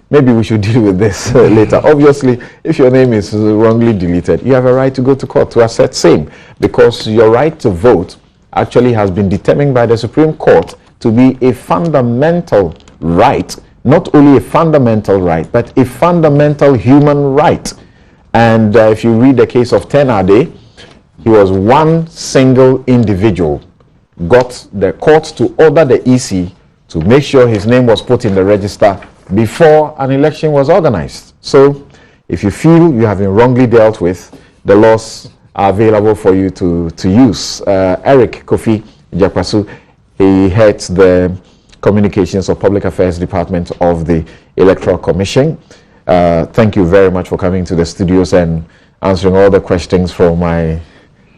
maybe we should deal with this later. Obviously, if your name is wrongly deleted, you have a right to go to court to assert same, because your right to vote actually has been determined by the Supreme Court to be a fundamental right, not only a fundamental right, but a fundamental human right. And if you read the case of Tenade, he was one single individual, got the court to order the EC to make sure his name was put in the register before an election was organized. So if you feel you have been wrongly dealt with, the laws are available for you to use. Eric Kofi Jakwasu, he heads the Communications or Public Affairs Department of the Electoral Commission. Thank you very much for coming to the studios and answering all the questions from my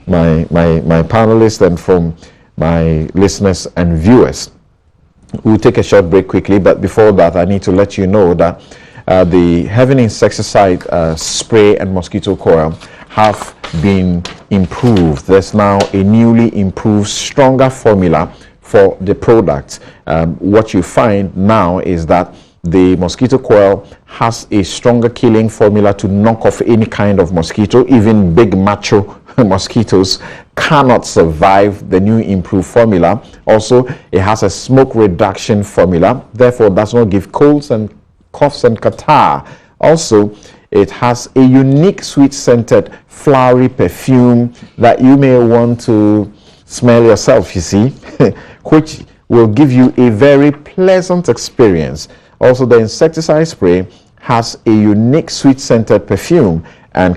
panelists and from my listeners and viewers. We'll take a short break quickly, but before that, I need to let you know that the Heaven Insecticide spray and mosquito coil have been improved. There's now a newly improved, stronger formula for the product. What you find now is that the mosquito coil has a stronger killing formula to knock off any kind of mosquito. Even big macho mosquitoes cannot survive the new improved formula. Also, it has a smoke reduction formula, therefore does not give colds and coughs and catarrh. Also, it has a unique sweet scented flowery perfume that you may want to smell yourself, you see, which will give you a very pleasant experience. Also, the insecticide spray has a unique sweet scented perfume and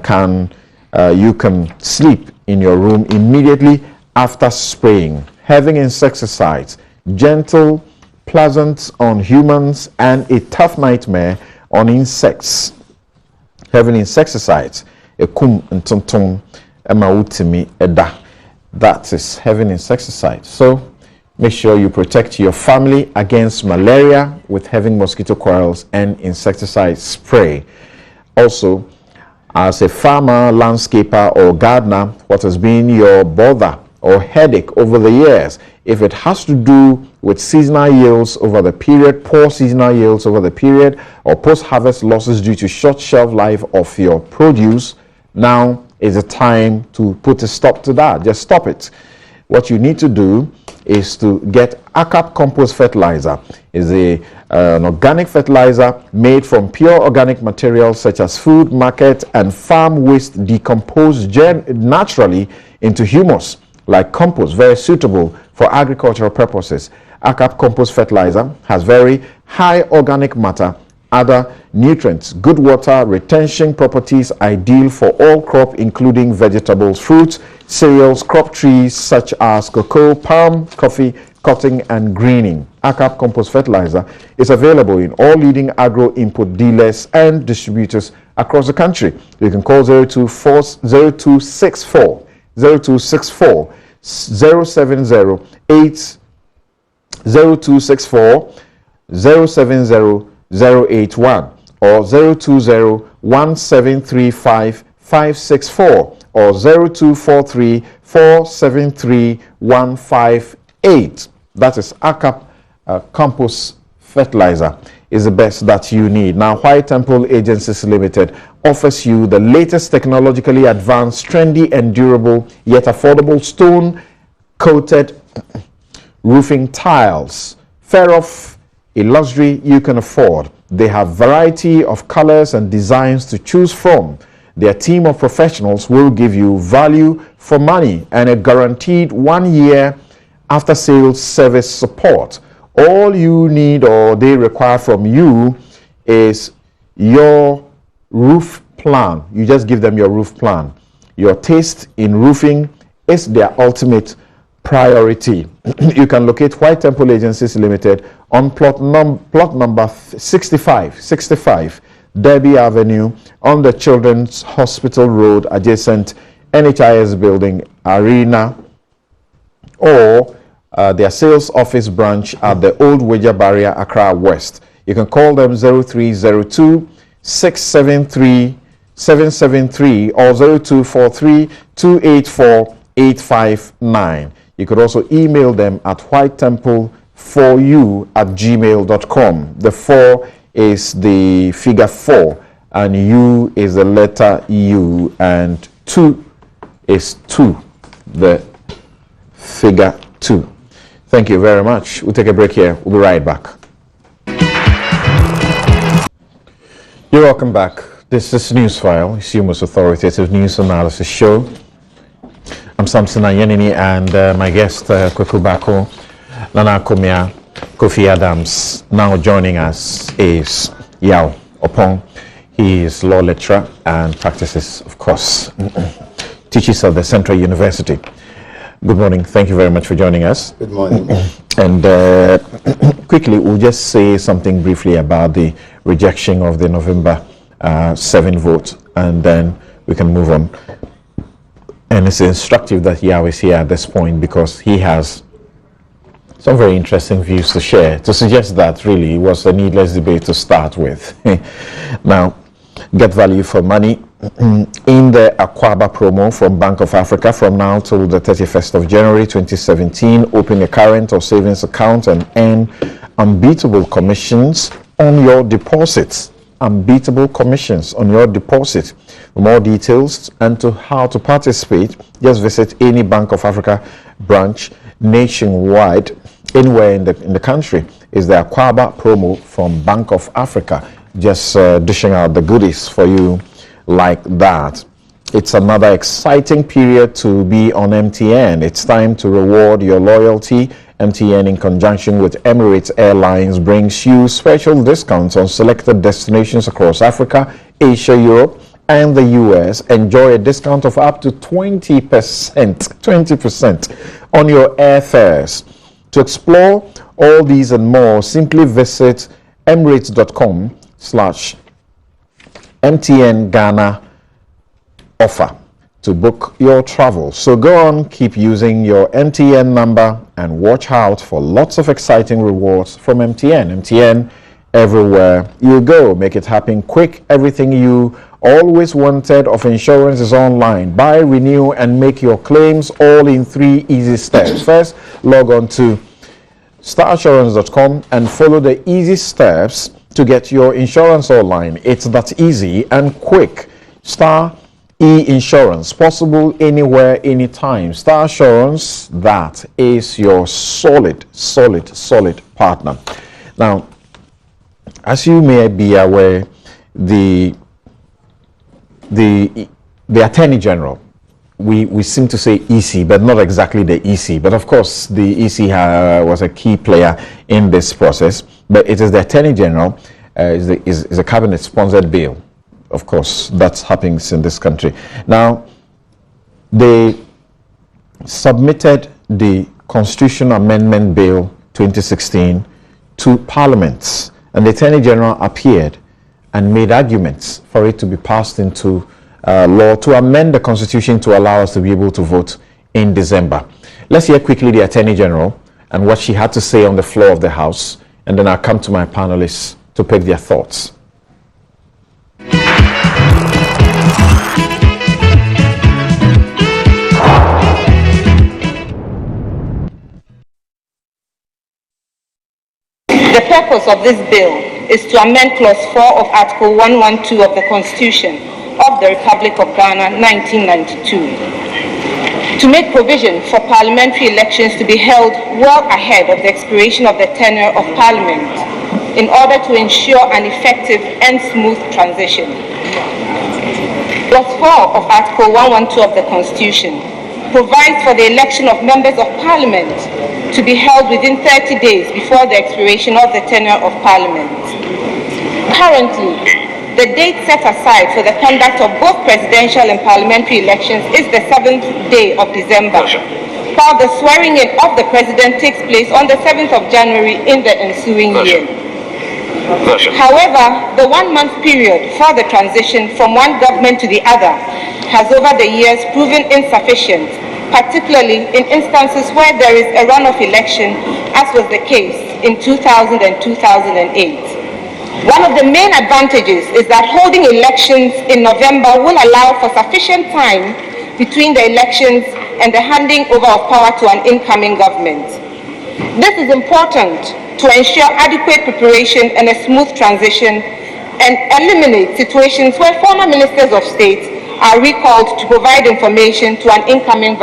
you can sleep in your room immediately after spraying. Having insecticides, gentle, pleasant on humans, and a tough nightmare on insects. Having insecticides, that is having insecticides. So make sure you protect your family against malaria with having mosquito coils and insecticide spray. Also, as a farmer, landscaper, or gardener, what has been your bother or headache over the years? If it has to do with seasonal yields over the period, poor seasonal yields over the period, or post-harvest losses due to short shelf life of your produce, now is the time to put a stop to that. Just stop it. What you need to do is to get ACAP compost fertilizer. It's an organic fertilizer made from pure organic materials such as food, market, and farm waste decomposed naturally into humus, like compost, very suitable for agricultural purposes. ACAP compost fertilizer has very high organic matter other nutrients. Good water retention properties ideal for all crop, including vegetables, fruits, cereals, crop trees such as cocoa, palm, coffee, cotton, and greening. ACAP compost fertilizer is available in all leading agro input dealers and distributors across the country. You can call 0264 070-081 or 020-1735-564 or 0243-473-158. That is ACAP compost fertilizer is the best that you need. Now, White Temple Agencies Limited offers you the latest technologically advanced, trendy and durable yet affordable stone coated roofing tiles. Fair off, a luxury you can afford. They have variety of colors and designs to choose from. Their team of professionals will give you value for money and a guaranteed 1 year after sales service support. All you need or they require from you is your roof plan. You just give them your roof plan. Your taste in roofing is their ultimate priority. You can locate White Temple Agencies Limited on plot number 65 Derby Avenue on the Children's Hospital Road adjacent NHIS building Arena, or their sales office branch at the Old Wager Barrier, Accra West. You can call them 0302-673-773 or 0243-284-859. You could also email them at whitetemple4u@gmail.com. The 4 is the figure 4 and U is the letter U and 2 is 2, the figure 2. Thank you very much. We'll take a break here. We'll be right back. You're welcome back. This is Newsfile, it's your most authoritative news analysis show. I'm Samson Ayenini, and my guest, Kweku Bako, Nana Komia, Kofi Adams. Now joining us is Yao Opong. He is law lecturer and practices, of course, teaches at the Central University. Good morning. Thank you very much for joining us. Good morning. And quickly, we'll just say something briefly about the rejection of the November 7 vote, and then we can move on. And it's instructive that Yao is here at this point because he has some very interesting views to share, to suggest that really it was a needless debate to start with. Now, get value for money. In the Akwaba promo from Bank of Africa from now till the 31st of January 2017, open a current or savings account and earn unbeatable commissions on your deposits. Unbeatable commissions on your deposit. For more details and to how to participate, just visit any Bank of Africa branch nationwide, anywhere in the country. Is the Akwaba promo from Bank of Africa, just dishing out the goodies for you like that. It's another exciting period to be on MTN. It's time to reward your loyalty. MTN, in conjunction with Emirates Airlines, brings you special discounts on selected destinations across Africa, Asia, Europe, and the US. Enjoy a discount of up to 20% on your airfares. To explore all these and more, simply visit emirates.com/MTN Ghana offer to book your travel. So go on, keep using your MTN number and watch out for lots of exciting rewards from MTN. MTN, everywhere you go. Make it happen quick. Everything you always wanted of insurance is online. Buy, renew, and make your claims all in 3 easy steps. First, log on to starassurance.com and follow the easy steps to get your insurance online. It's that easy and quick. Star e-insurance, possible anywhere, anytime. Star Assurance, that is your solid partner. Now, as you may be aware, the Attorney General, we seem to say EC, but not exactly the EC. But of course, the EC was a key player in this process. But it is the Attorney General is a cabinet-sponsored bill. Of course, that happens in this country. Now, they submitted the Constitution Amendment Bill 2016 to Parliament, and the Attorney General appeared and made arguments for it to be passed into law to amend the Constitution to allow us to be able to vote in December. Let's hear quickly the Attorney General and what she had to say on the floor of the House, and then I'll come to my panelists to pick their thoughts. The purpose of this bill is to amend Clause 4 of Article 112 of the Constitution of the Republic of Ghana, 1992, to make provision for parliamentary elections to be held well ahead of the expiration of the tenure of Parliament in order to ensure an effective and smooth transition. Clause 4 of Article 112 of the Constitution provides for the election of members of Parliament to be held within 30 days before the expiration of the tenure of Parliament. Currently, the date set aside for the conduct of both presidential and parliamentary elections is the 7th day of December, while the swearing-in of the President takes place on the 7th of January in the ensuing year. However, the one-month period for the transition from one government to the other has over the years proven insufficient, particularly in instances where there is a runoff election, as was the case in 2000 and 2008. One of the main advantages is that holding elections in November will allow for sufficient time between the elections and the handing over of power to an incoming government. This is important to ensure adequate preparation and a smooth transition, and eliminate situations where former ministers of state are recalled to provide information to an incoming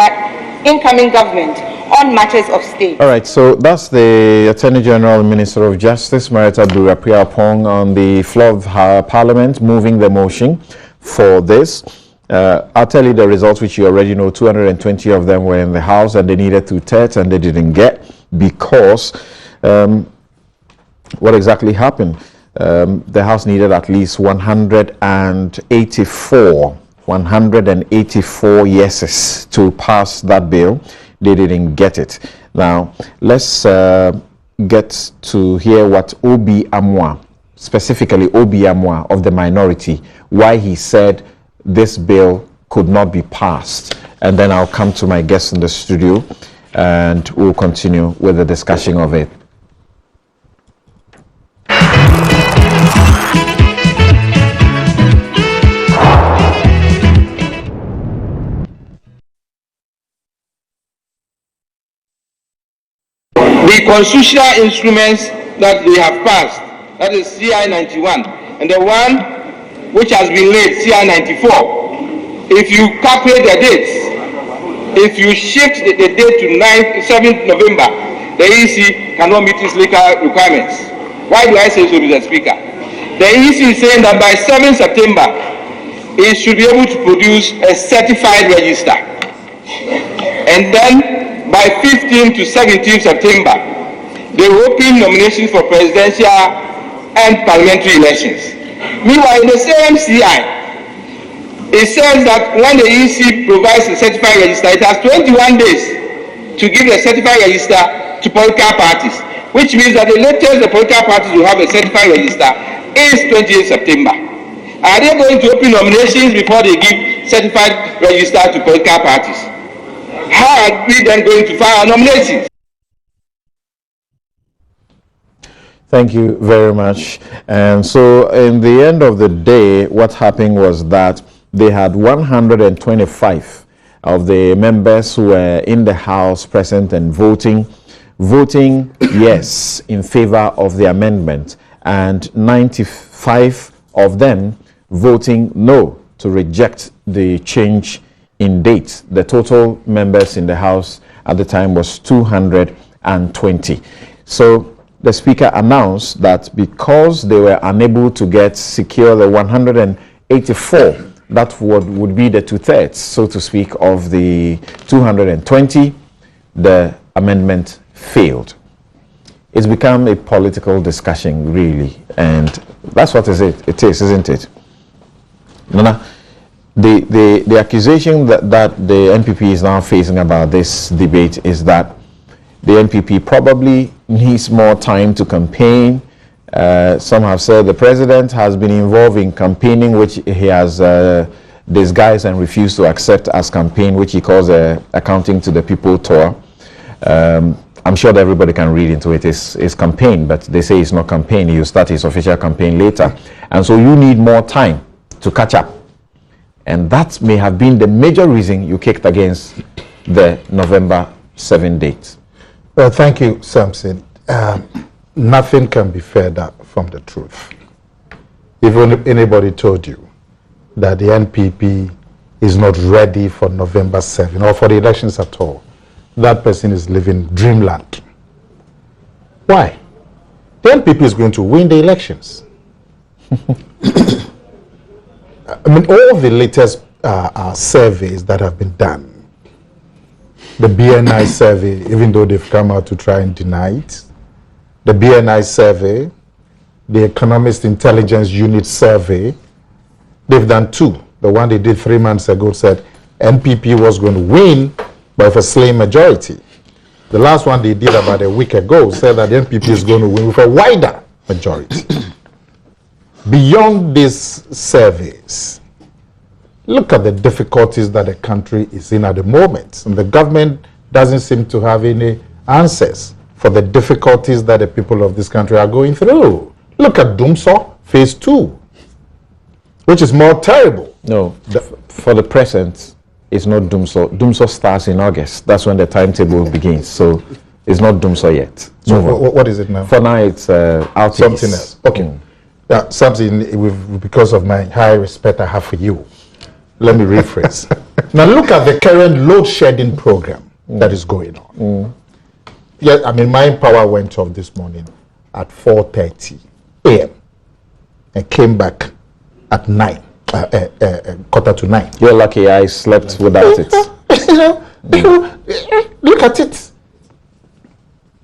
government on matters of state. All right, so that's the Attorney General and Minister of Justice, Marietta Buriapong, on the floor of Parliament, moving the motion for this. I'll tell you the results, which you already know. 220 of them were in the House, and they needed 2/3, and they didn't get, because what exactly happened? The House needed at least 184 yeses to pass that bill. They didn't get it. Now, let's get to hear what Obi Amwa, specifically Obi Amwa of the minority, why he said this bill could not be passed. And then I'll come to my guest in the studio and we'll continue with the discussion of it. The constitutional instruments that they have passed, that is CI 91, and the one which has been laid, CI 94, if you calculate the dates, if you shift the date to 7th November, the EC cannot meet its legal requirements. Why do I say so, Mr. Speaker? The EC is saying that by 7th September, it should be able to produce a certified register. And then by 15th to 17th September, they will open nominations for presidential and parliamentary elections. Meanwhile, in the same CI, it says that when the EC provides a certified register, it has 21 days to give the certified register to political parties, which means that the latest the political parties will have a certified register is 28th September. Are they going to open nominations before they give certified register to political parties? How are we then going to file nominations? Thank you very much. And so in the end of the day, what happened was that they had 125 of the members who were in the House present and voting yes in favor of the amendment, and 95 of them voting no to reject the change in date. The total members in the House at the time was 220. So the Speaker announced that because they were unable to secure the 184, that would be the 2/3, so to speak, of the 220, the amendment failed. It's become a political discussion, really, and That's what it is, isn't it? Nana, the accusation that the NPP is now facing about this debate is that the NPP probably needs more time to campaign. Some have said the president has been involved in campaigning, which he has disguised and refused to accept as campaign, which he calls accounting to the people tour. I'm sure that everybody can read into it. It's campaign, but they say it's not campaign. You start his official campaign later. And so you need more time to catch up. And that may have been the major reason you kicked against the November 7 date. Well, thank you, Samson. Nothing can be further from the truth. If anybody told you that the NPP is not ready for November 7 or for the elections at all, that person is living dreamland. Why? The NPP is going to win the elections. I mean, all the latest surveys that have been done, the BNI survey, even though they've come out to try and deny it, the BNI survey, the Economist Intelligence Unit survey, they've done two. The one they did 3 months ago said NPP was going to win by a slim majority. The last one they did about a week ago said that the NPP is going to win with a wider majority. Beyond these surveys, look at the difficulties that the country is in at the moment. And the government doesn't seem to have any answers for the difficulties that the people of this country are going through. Look at Dumso phase 2, which is more terrible. No, for the present, it's not Dumso. Dumso starts in August. That's when the timetable begins. So it's not Dumso yet. So what is it now? For now, it's out. Something else. Okay. Something because of my high respect I have for you. Let me rephrase. Now look at the current load shedding program that is going on. Yeah, I mean, my power went off this morning at 4:30 a.m. and came back at 9, quarter to 9. You're lucky I slept without it. Look at it.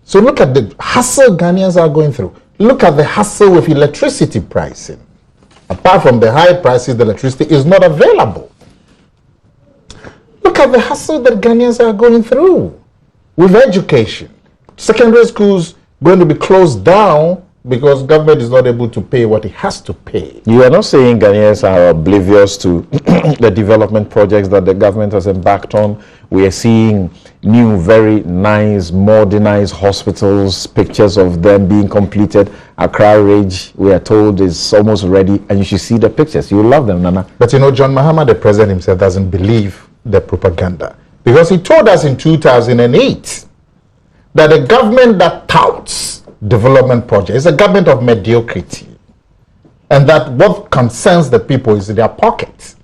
So look at the hassle Ghanaians are going through. Look at the hassle with electricity pricing. Apart from the high prices, the electricity is not available. Look at the hassle that Ghanaians are going through with education. Secondary schools going to be closed down because government is not able to pay what it has to pay. You are not saying Ghanaians are oblivious to the development projects that the government has embarked on. We are seeing new, very nice, modernized hospitals, pictures of them being completed. Accra Ridge, we are told, is almost ready, and you should see the pictures. You love them, Nana. But you know, John Mahama, the president himself, doesn't believe the propaganda, because he told us in 2008 that the government that touts development projects is a government of mediocrity, and that what concerns the people is their pockets.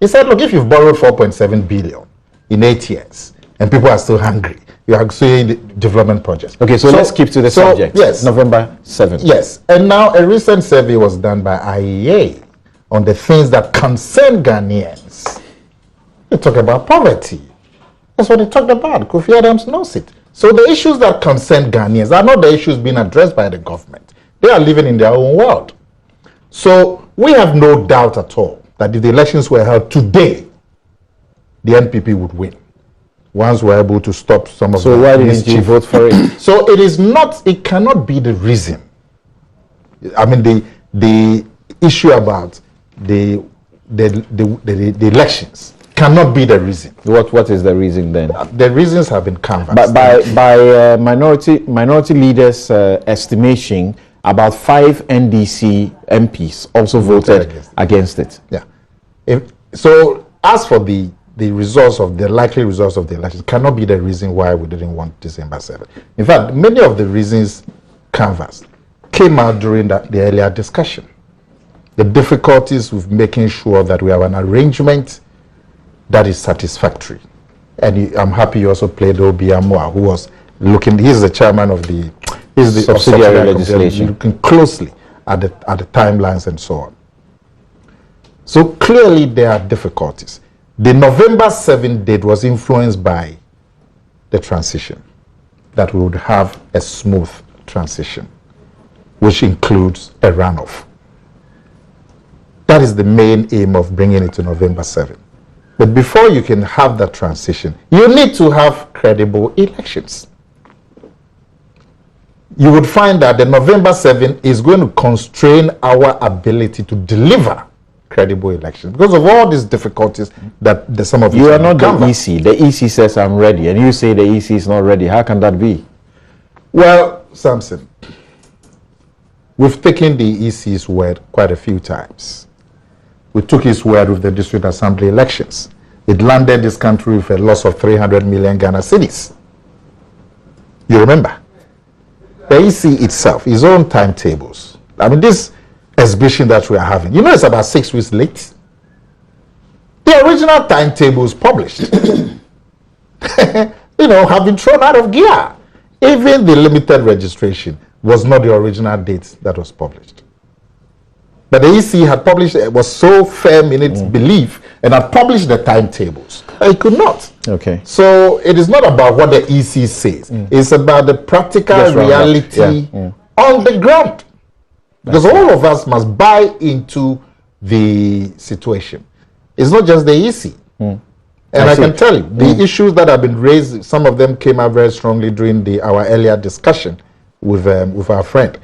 He said, look, if you've borrowed 4.7 billion in 8 years and people are still hungry, you are saying development projects. Okay, so let's keep to the subject. Yes. November 7th. Yes. And now a recent survey was done by IEA on the things that concern Ghanaians. They talk about poverty. That's what they talked about. Kofi Adams knows it. So the issues that concern Ghanaians are not the issues being addressed by the government. They are living in their own world. So we have no doubt at all that if the elections were held today, the NPP would win. Once we're able to stop some of the... So why didn't you vote for it? So it cannot be the reason. I mean, the issue about the elections cannot be the reason. What is the reason then? The reasons have been canvassed. By minority leaders' estimation, about 5 NDC MPs also voted against it. Yeah. So as for the results of the likely results of the election, cannot be the reason why we didn't want December 7th. In fact, many of the reasons canvassed came out during the earlier discussion. The difficulties with making sure that we have an arrangement that is satisfactory. And I'm happy you also played Obiamwa, who was looking, he's the chairman of the subsidiary legislation, looking closely at the timelines and so on. So clearly there are difficulties. The November 7th date was influenced by the transition, that we would have a smooth transition, which includes a runoff. That is the main aim of bringing it to November 7. But before you can have that transition, you need to have credible elections. You would find that the November 7 is going to constrain our ability to deliver credible elections because of all these difficulties that some of you are not the EC. The EC says I'm ready, and you say the EC is not ready. How can that be? Well, Samson, we've taken the EC's word quite a few times. We took his word with the district assembly elections. It landed this country with a loss of 300 million Ghana cedis. You remember? The EC itself, his own timetables. I mean, this exhibition that we are having, you know, it's about 6 weeks late. The original timetables published, you know, have been thrown out of gear. Even the limited registration was not the original date that was published. But the EC had published, it was so firm in its belief, and had published the timetables. It could not. Okay. So it is not about what the EC says. It's about the practical reality on the ground. Because all of us must buy into the situation. It's not just the EC. And I can tell you, the issues that have been raised, some of them came out very strongly during our earlier discussion with our friend.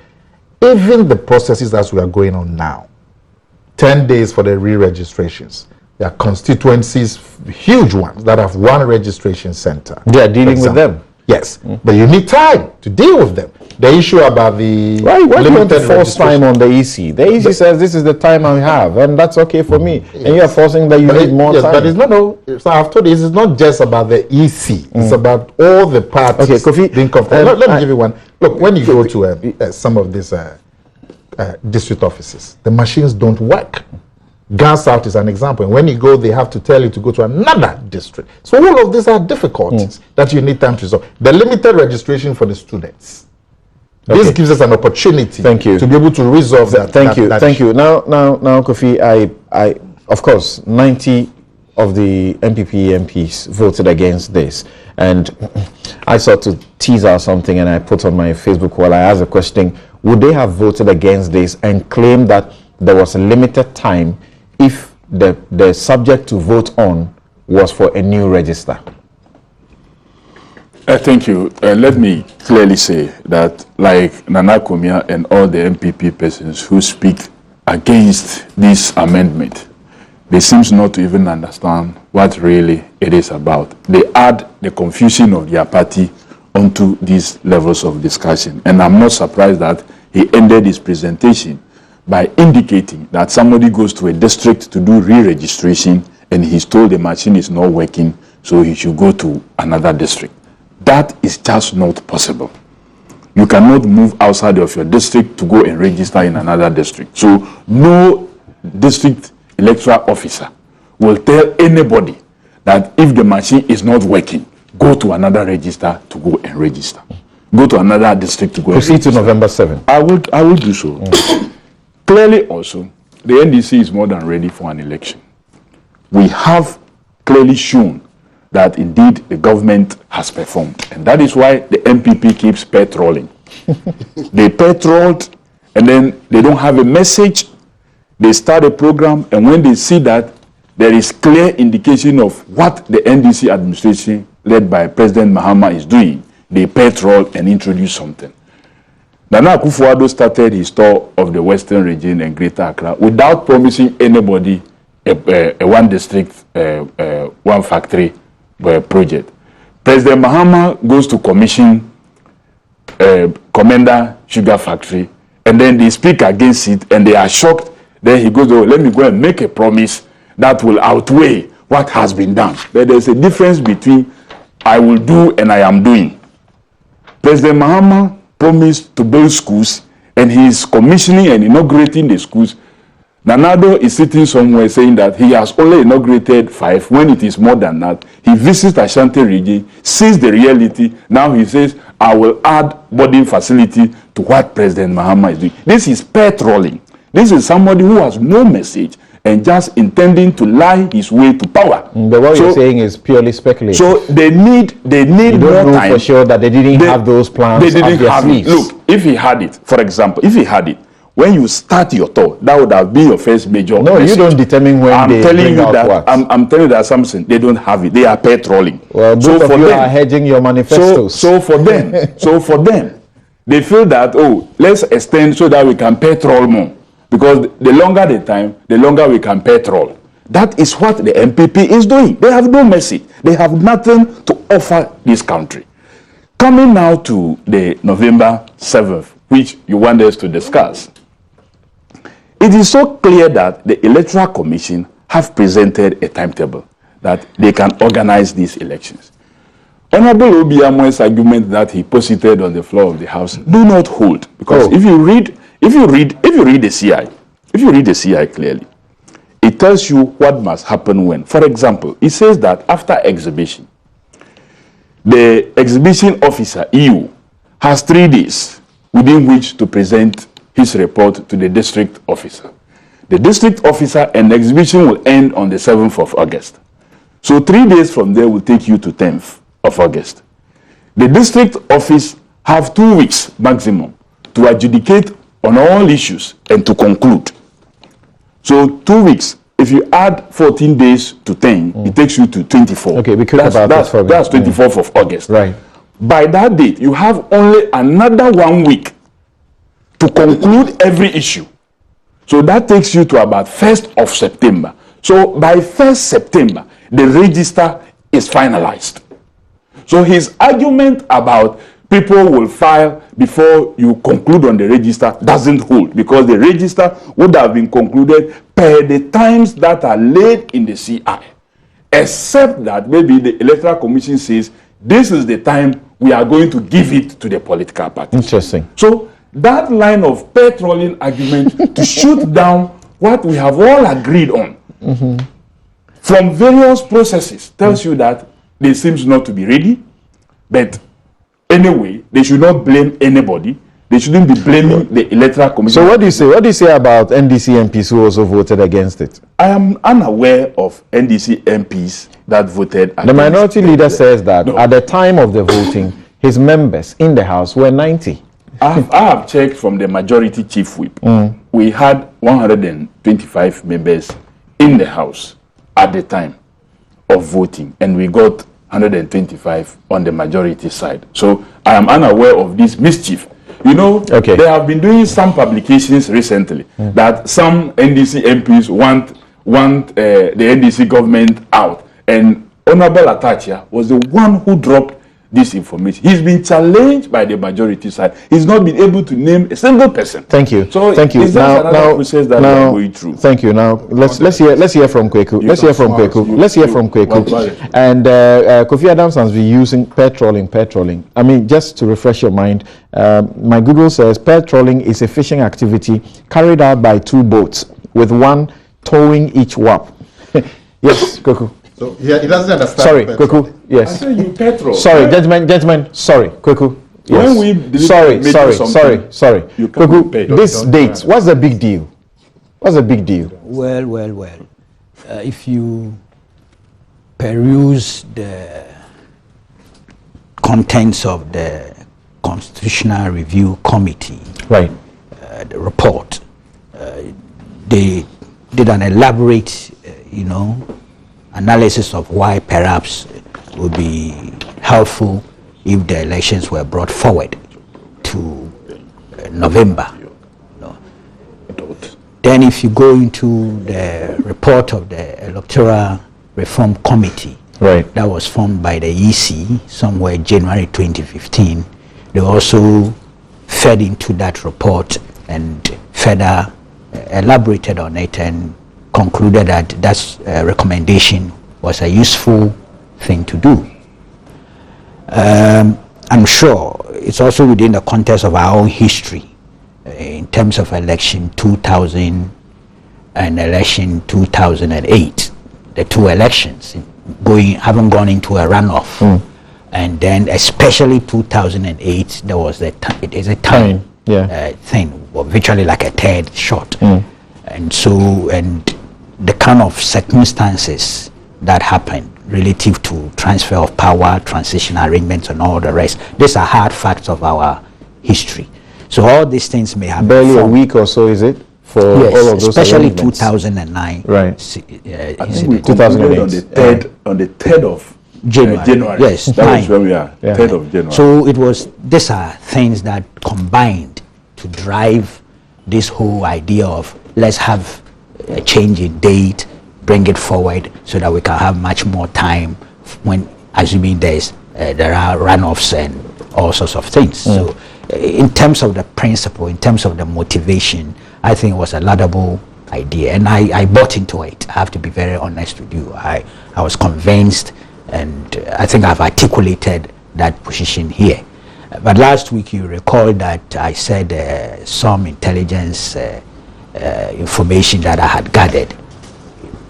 Even the processes as we are going on now, 10 days for the re-registrations. There are constituencies, huge ones, that have one registration center. They are dealing with them. Yes, but you need time to deal with them. The issue about the why do you want to force registration- time on the EC? The EC says this is the time I have, and that's okay for me. And you are forcing that you need more time. But it's not. So I've told you, it's not just about the EC. It's about all the parties. Okay, Kofi, being comfortable. Let me give you one. Look, when you go to some of these district offices, the machines don't work. Gas South is an example. And when you go, they have to tell you to go to another district. So all of these are difficulties that you need time to resolve. The limited registration for the students. This gives us an opportunity to be able to resolve that. Thank you. Now, Kofi, I of course, 90 of the MPP MPs voted against this. And I sought to tease out something, and I put on my Facebook wall, I asked a question, would they have voted against this and claimed that there was a limited time if the subject to vote on was for a new register? Thank you. Let me clearly say that, like Nana Komia and all the MPP persons who speak against this amendment, they seem not to even understand what really it is about. They add the confusion of their party onto these levels of discussion. And I'm not surprised that he ended his presentation by indicating that somebody goes to a district to do re-registration and he's told the machine is not working, so he should go to another district. That is just not possible. You cannot move outside of your district to go and register in another district. So no district electoral officer will tell anybody that if the machine is not working, go to another register to go and register. Go to another district to go and register. Proceed to November 7. I will do so. Clearly also, the NDC is more than ready for an election. We have clearly shown that indeed the government has performed. And that is why the MPP keeps patrolling. They patrolled, and then they don't have a message. They start a program, and when they see that there is clear indication of what the NDC administration led by President Mahama is doing, they patrol and introduce something. Nana Akufo-Addo started his tour of the Western region and Greater Accra without promising anybody a one district, one factory project. President Mahama goes to commission Commander Sugar Factory, and then they speak against it, and they are shocked. Then he goes, oh, let me go and make a promise that will outweigh what has been done. But there's a difference between I will do and I am doing. President Mahama promised to build schools, and he is commissioning and inaugurating the schools. Nanado is sitting somewhere saying that he has only inaugurated 5 when it is more than that. He visits Ashanti region, sees the reality. Now he says, I will add boarding facility to what President Mahama is doing. This is patrolling. This is somebody who has no message and just intending to lie his way to power. But what you're saying is purely speculative. So they need you more don't know time. For sure that they didn't have those plans. They didn't up their have sleeves. it. Look, if he had it, for example, if he had it, when you start your tour, that would have been your first major No, message. you don't determine when I'm they telling bring you out that what. I'm telling you that something they don't have it. They are patrolling. Well, both of you are hedging your manifestos. So for them, they feel that, oh, let's extend so that we can patrol more. Because the longer the time, the longer we can patrol. That is what the MPP is doing. They have no message. They have nothing to offer this country. Coming now to the November 7th, which you want us to discuss. It is so clear that the Electoral Commission have presented a timetable that they can organize these elections. Honorable Obiamo's argument that he posited on the floor of the House do not hold, because if you read the CI clearly, it tells you what must happen when. For example, it says that after exhibition, the exhibition officer EU has 3 days within which to present his report to the district officer. The district officer and exhibition will end on the 7th of August. So 3 days from there will take you to 10th of August. The district office have 2 weeks maximum to adjudicate on all issues and to conclude. So 2 weeks. If you add 14 days to 10, it takes you to 24. Okay, we could about that's 24th of August. Right. By that date, you have only another 1 week to conclude every issue. So that takes you to about 1st of September. So by 1st September, the register is finalized. So his argument about people will file before you conclude on the register doesn't hold, because the register would have been concluded per the times that are laid in the CI, except that maybe the Electoral Commission says this is the time we are going to give it to the political party. Interesting. So that line of patrolling argument to shoot down what we have all agreed on from various processes tells you that they seems not to be ready. But anyway, they should not blame anybody. They shouldn't be blaming the Electoral Commission. So what do you say? What do you say about NDC MPs who also voted against it? I am unaware of NDC MPs that voted against. The minority leader says that at the time of the voting, his members in the House were 90. I have checked from the majority chief whip. We had 125 members in the House at the time of voting, and we got 125 on the majority side. So I am unaware of this mischief. You know, they have been doing some publications recently that some NDC MPs want the NDC government out, and Honorable Atachia was the one who dropped this information. He's been challenged by the majority side. He's not been able to name a single person. Thank you. So thank you. Now, process that we are going through. Thank you. Now let's hear from Kweku. Let's hear from Kweku. And Kofi Adams has been using patrolling. I mean, just to refresh your mind, my Google says patrolling is a fishing activity carried out by 2 boats with one towing each warp. Yes, Kweku. So yeah, he doesn't understand. Sorry, Kweku. Yes. I said you petrol. Sorry, gentlemen. Sorry, Kweku. Yes. When we sorry. You Kweku, this date, what's the big deal? What's the big deal? Well. If you peruse the contents of the Constitutional Review Committee, right, the report, they did an elaborate, analysis of why perhaps it would be helpful if the elections were brought forward to November. Then if you go into the report of the Electoral Reform Committee, right, that was formed by the EC somewhere January 2015, they also fed into that report and further elaborated on it and concluded that that recommendation was a useful thing to do. I'm sure it's also within the context of our own history in terms of election 2000 and election 2008, the 2 elections having gone into a runoff, and then especially 2008 there was it is a time thing, virtually like a third shot, and the kind of circumstances that happened relative to transfer of power, transition arrangements, and all the rest. These are hard facts of our history. So all these things may have Barely a formed. week or so, is it? For Yes, all of those especially arrangements? 2009. Right. I think we Incident. concluded on 2008. the 3rd of January. Yes, that was fine. where we are. Yeah. 3rd of January. So it was, these are things that combined to drive this whole idea of let's have a change in date, bring it forward so that we can have much more time when, assuming there are runoffs and all sorts of things. So in terms of the principle, in terms of the motivation, I think it was a laudable idea, and I bought into it. I have to be very honest with you. I was convinced, and I think I've articulated that position here. But last week you recall that I said some intelligence information that I had gathered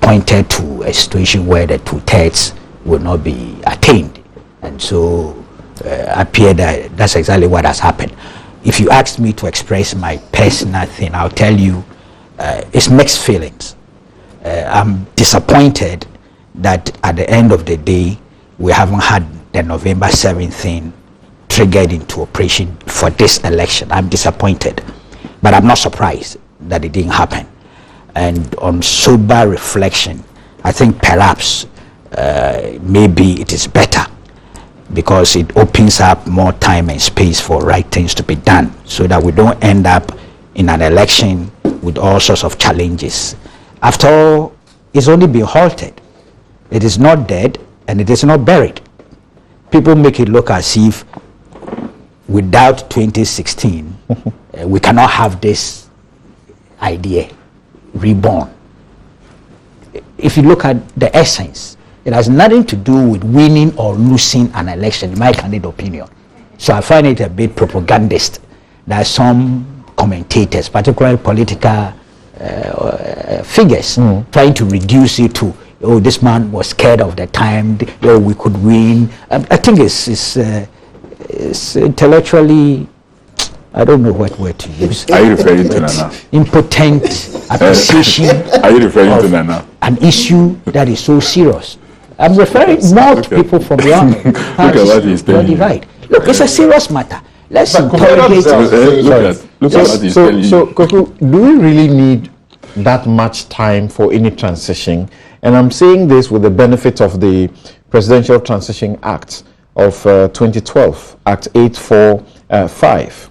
pointed to a situation where the 2/3 would not be attained, and so appeared that that's exactly what has happened. If you ask me to express my personal thing, I'll tell you it's mixed feelings. I'm disappointed that at the end of the day we haven't had the November 7th thing triggered into operation for this election. I'm disappointed, but I'm not surprised that it didn't happen. And on sober reflection, I think perhaps maybe it is better, because it opens up more time and space for right things to be done, so that we don't end up in an election with all sorts of challenges. After all, it's only been halted. It is not dead and it is not buried. People make it look as if without 2016 we cannot have this idea reborn. If you look at the essence, it has nothing to do with winning or losing an election, in my candid opinion. So I find it a bit propagandist that some commentators, particularly political figures, trying to reduce it to, oh, this man was scared of the time, oh, we could win. I think it's intellectually, I don't know what word to use. Are you referring to Nana? Impotent appreciation Are you referring to of Nana? an issue that is so serious. I'm referring more to people from beyond. Look at what he's telling you. Divide. Look, it's a serious matter. Let's But interrogate Commandant, Look at what he's telling you. So, Koku, do we really need that much time for any transition? And I'm saying this with the benefit of the Presidential Transition Act of 2012, Act 845.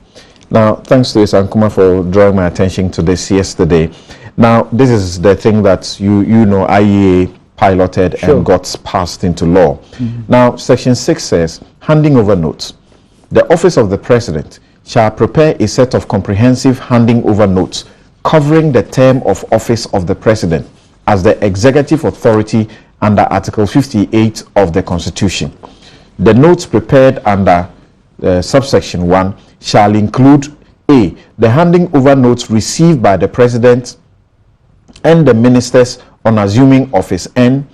Now, thanks to Isankuma for drawing my attention to this yesterday. Now, this is the thing that you know IEA piloted and got passed into law. Now, Section 6 says, handing over notes. The office of the President shall prepare a set of comprehensive handing over notes covering the term of office of the President as the executive authority under Article 58 of the Constitution. The notes prepared under subsection 1 shall include A, the handing over notes received by the President and the ministers on assuming office, and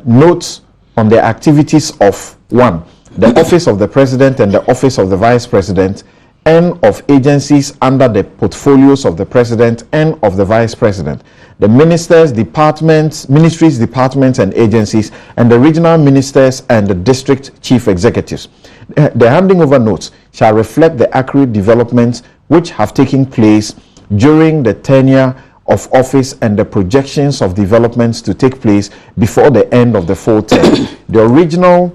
notes on the activities of 1, the office of the President and the office of the Vice President, and of agencies under the portfolios of the President and of the Vice President, the ministers, departments, ministries, departments, and agencies, and the regional ministers and the district chief executives. The handing over notes shall reflect the accurate developments which have taken place during the tenure of office and the projections of developments to take place before the end of the full term. The original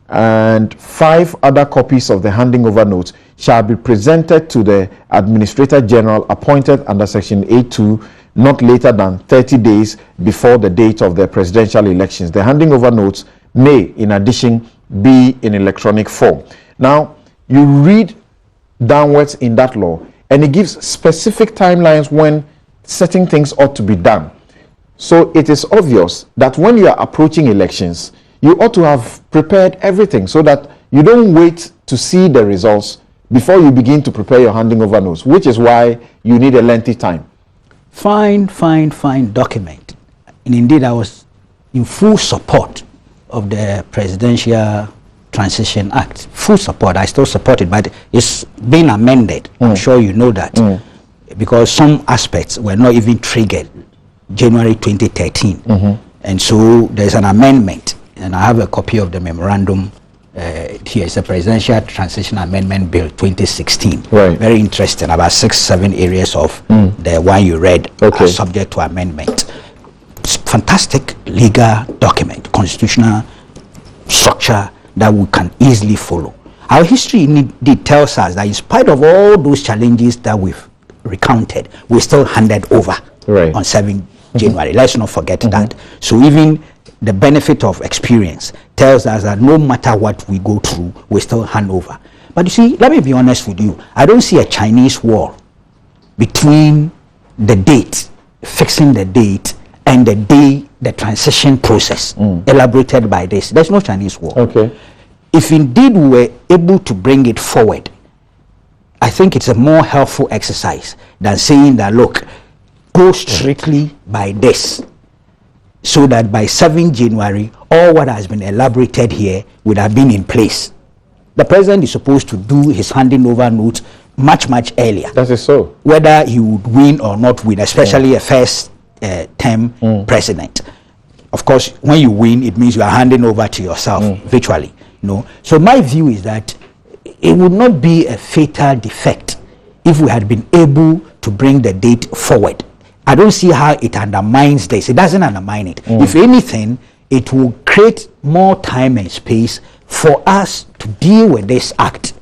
and 5 other copies of the handing over notes shall be presented to the Administrator General appointed under Section 8.2 not later than 30 days before the date of the presidential elections. The handing over notes may, in addition, be in electronic form. Now, you read downwards in that law, and it gives specific timelines when certain things ought to be done. So it is obvious that when you are approaching elections, you ought to have prepared everything so that you don't wait to see the results before you begin to prepare your handing over notes, which is why you need a lengthy time. Fine document. And indeed, I was in full support of the Presidential Transition Act. Full support. I still support it, but it's been amended. I'm sure you know that. Because some aspects were not even triggered January 2013. And so there's an amendment, and I have a copy of the memorandum Here's the Presidential Transition Amendment Bill 2016. Right. Very interesting. About 6-7 areas of the one you read are subject to amendment. It's fantastic legal document, constitutional structure that we can easily follow. Our history indeed tells us that in spite of all those challenges that we've recounted, we still handed over on 7 January. Let's not forget that. So even the benefit of experience tells us that no matter what we go through, we still hand over. But you see, let me be honest with you. I don't see a Chinese wall between the date, fixing the date, and the day the transition process elaborated by this. There's no Chinese wall. Okay. If indeed we were able to bring it forward, I think it's a more helpful exercise than saying that, look, go strictly by this, so that by 7 January, all what has been elaborated here would have been in place. The president is supposed to do his handing over notes much, much earlier. That is so. Whether he would win or not win, especially a first term president. Of course, when you win, it means you are handing over to yourself virtually. So my view is that it would not be a fatal defect if we had been able to bring the date forward. I don't see how it undermines this. It doesn't undermine it. If anything, it will create more time and space for us to deal with this act.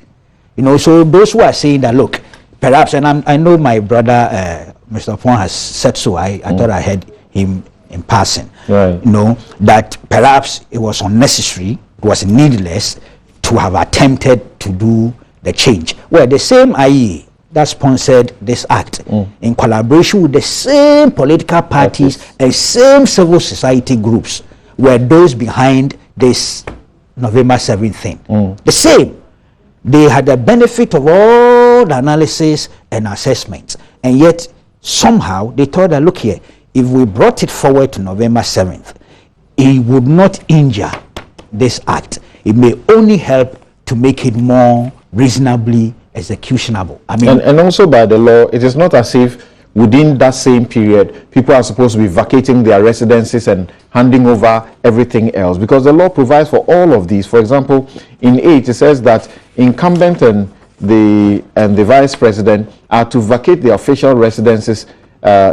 So those who are saying that, look, perhaps, and I know my brother, Mr. Pong, has said so. I thought I heard him in passing. Right. That perhaps it was unnecessary, it was needless to have attempted to do the change. Well, the same IE that sponsored this act in collaboration with the same political parties and same civil society groups were those behind this November 7th thing. The same. They had the benefit of all the analysis and assessments, and yet somehow they thought that, look here, if we brought it forward to November 7th, it would not injure this act. It may only help to make it more reasonably executionable. I mean, and also by the law, it is not as if within that same period people are supposed to be vacating their residences and handing over everything else, because the law provides for all of these. For example, in 8 it says that incumbent and the vice president are to vacate their official residences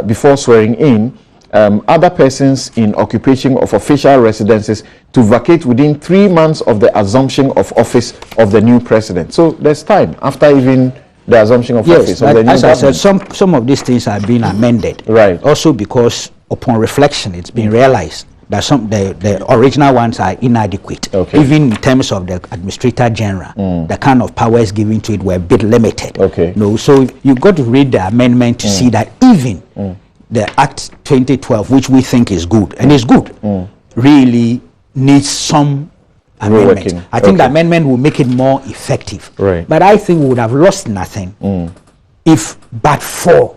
before swearing in. Other persons in occupation of official residences to vacate within 3 months of the assumption of office of the new president. So there's time after even the assumption of office of the new as I government. said, some of these things are being amended. Right. Also because upon reflection, it's been realized that the original ones are inadequate. Okay. Even in terms of the Administrator General, the kind of powers given to it were a bit limited. Okay. So you've got to read the amendment to see that even the Act 2012, which we think is good, and is good, really needs some amendment. I think the amendment will make it more effective. Right. But I think we would have lost nothing if but for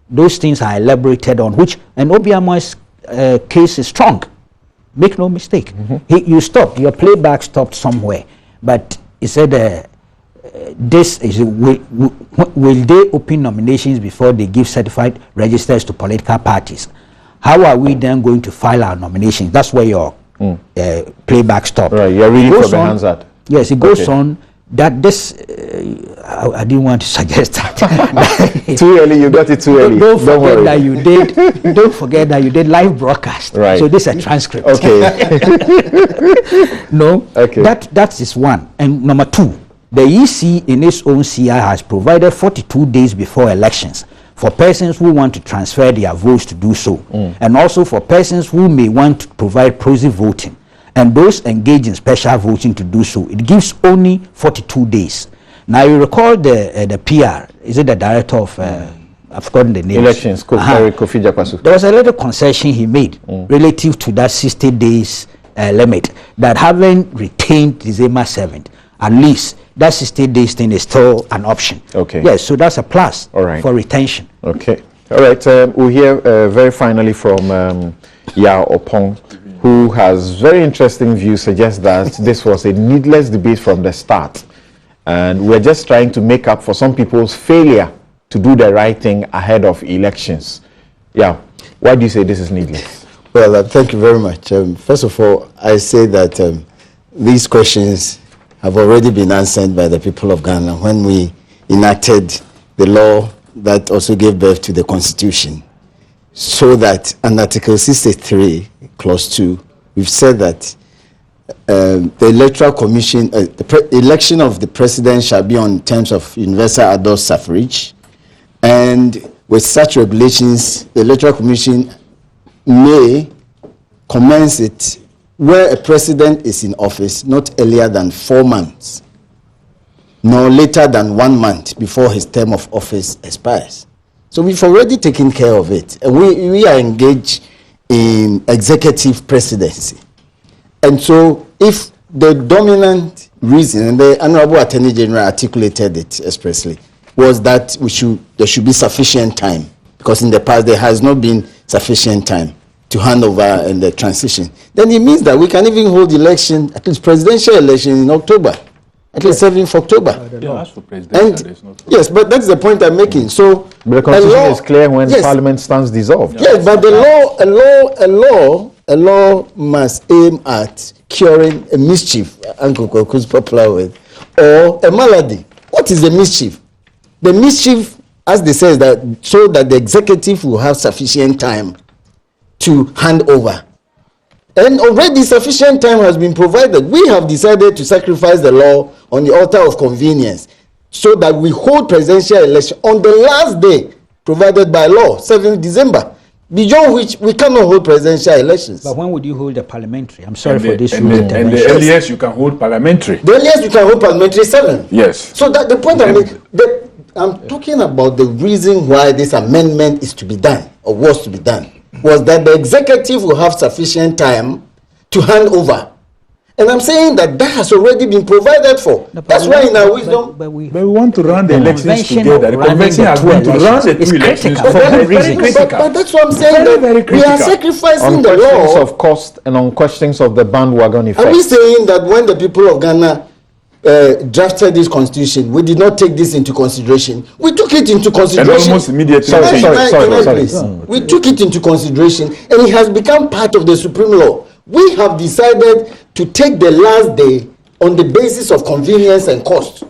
those things are elaborated on, which, and Obiamo's case is strong. Make no mistake. You stopped, your playback stopped somewhere, but he said this is will they open nominations before they give certified registers to political parties? How are we then going to file our nominations? That's where your playback stopped. Right, you're reading from the Hansard. Yes, it goes on that this I didn't want to suggest that. Too early, you got it too early. Don't forget that you did. Don't forget that you did live broadcast. Right. So this is a transcript. Okay. No. Okay. That is one. And number two, the EC in its own CI has provided 42 days before elections for persons who want to transfer their votes to do so, and also for persons who may want to provide proxy voting, and those engaged in special voting to do so. It gives only 42 days. Now you recall the PR, is it the director of, I've forgotten the name. Elections, Kofi Jakwasu. There was a little concession he made relative to that 60 days limit, that having retained December 7th, at least that 60 days thing is still an option. Okay. Yes, so that's a plus for retention. Okay. All right. We'll hear very finally from Ya Opong, who has very interesting views, suggests that this was a needless debate from the start. And we're just trying to make up for some people's failure to do the right thing ahead of elections. Yeah. Why do you say this is needless? Well, thank you very much. First of all, I say that these questions have already been answered by the people of Ghana when we enacted the law that also gave birth to the Constitution. So that in Article 63, Clause 2, we've said that the Electoral Commission, the election of the president shall be on terms of universal adult suffrage, and with such regulations, the Electoral Commission may commence it where a president is in office not earlier than 4 months, nor later than 1 month before his term of office expires. So we've already taken care of it. And we are engaged in executive presidency. And so if the dominant reason, and the Honorable Attorney General articulated it expressly, was that there should be sufficient time, because in the past there has not been sufficient time to hand over and the transition, then it means that we can even hold election, at least presidential election in October, at least 7th October. Yes, but that's the point I'm making. So but the constitution is clear when Parliament stands dissolved. Yes, but a law must aim at curing a mischief, Uncle Koku's popular word, or a malady. What is the mischief? The mischief, as they say, is that so that the executive will have sufficient time to hand over. And already sufficient time has been provided. We have decided to sacrifice the law on the altar of convenience so that we hold presidential election on the last day provided by law, 7th December, beyond which we cannot hold presidential elections. But when would you hold the parliamentary? I'm sorry for this. And the earliest you can hold parliamentary. The earliest you can hold parliamentary 7th. Yes. So that the point I'm talking about the reason why this amendment is to be done, or was to be done, was that the executive will have sufficient time to hand over. And I'm saying that has already been provided for. That's why in our wisdom... But we want to run the elections together. The convention has been to run the two elections together. But that's what I'm saying, that we are sacrificing the law. On questions of cost and on questions of the bandwagon effect. Are we saying that when the people of Ghana drafted this constitution, we did not take this into consideration? We took it into consideration. And almost immediately. Sorry. We took it into consideration, and it has become part of the supreme law. We have decided to take the last day on the basis of convenience and cost.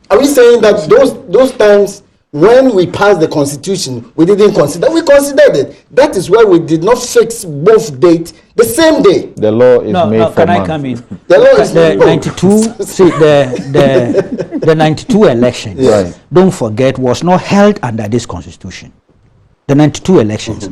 Are we saying that those times when we passed the constitution, we didn't consider? We considered it. That is why we did not fix both dates the same day. The law is made for can month. I come in? The law is the 92. See, the 92 elections. Yes. Don't forget, was not held under this constitution. The 92 elections.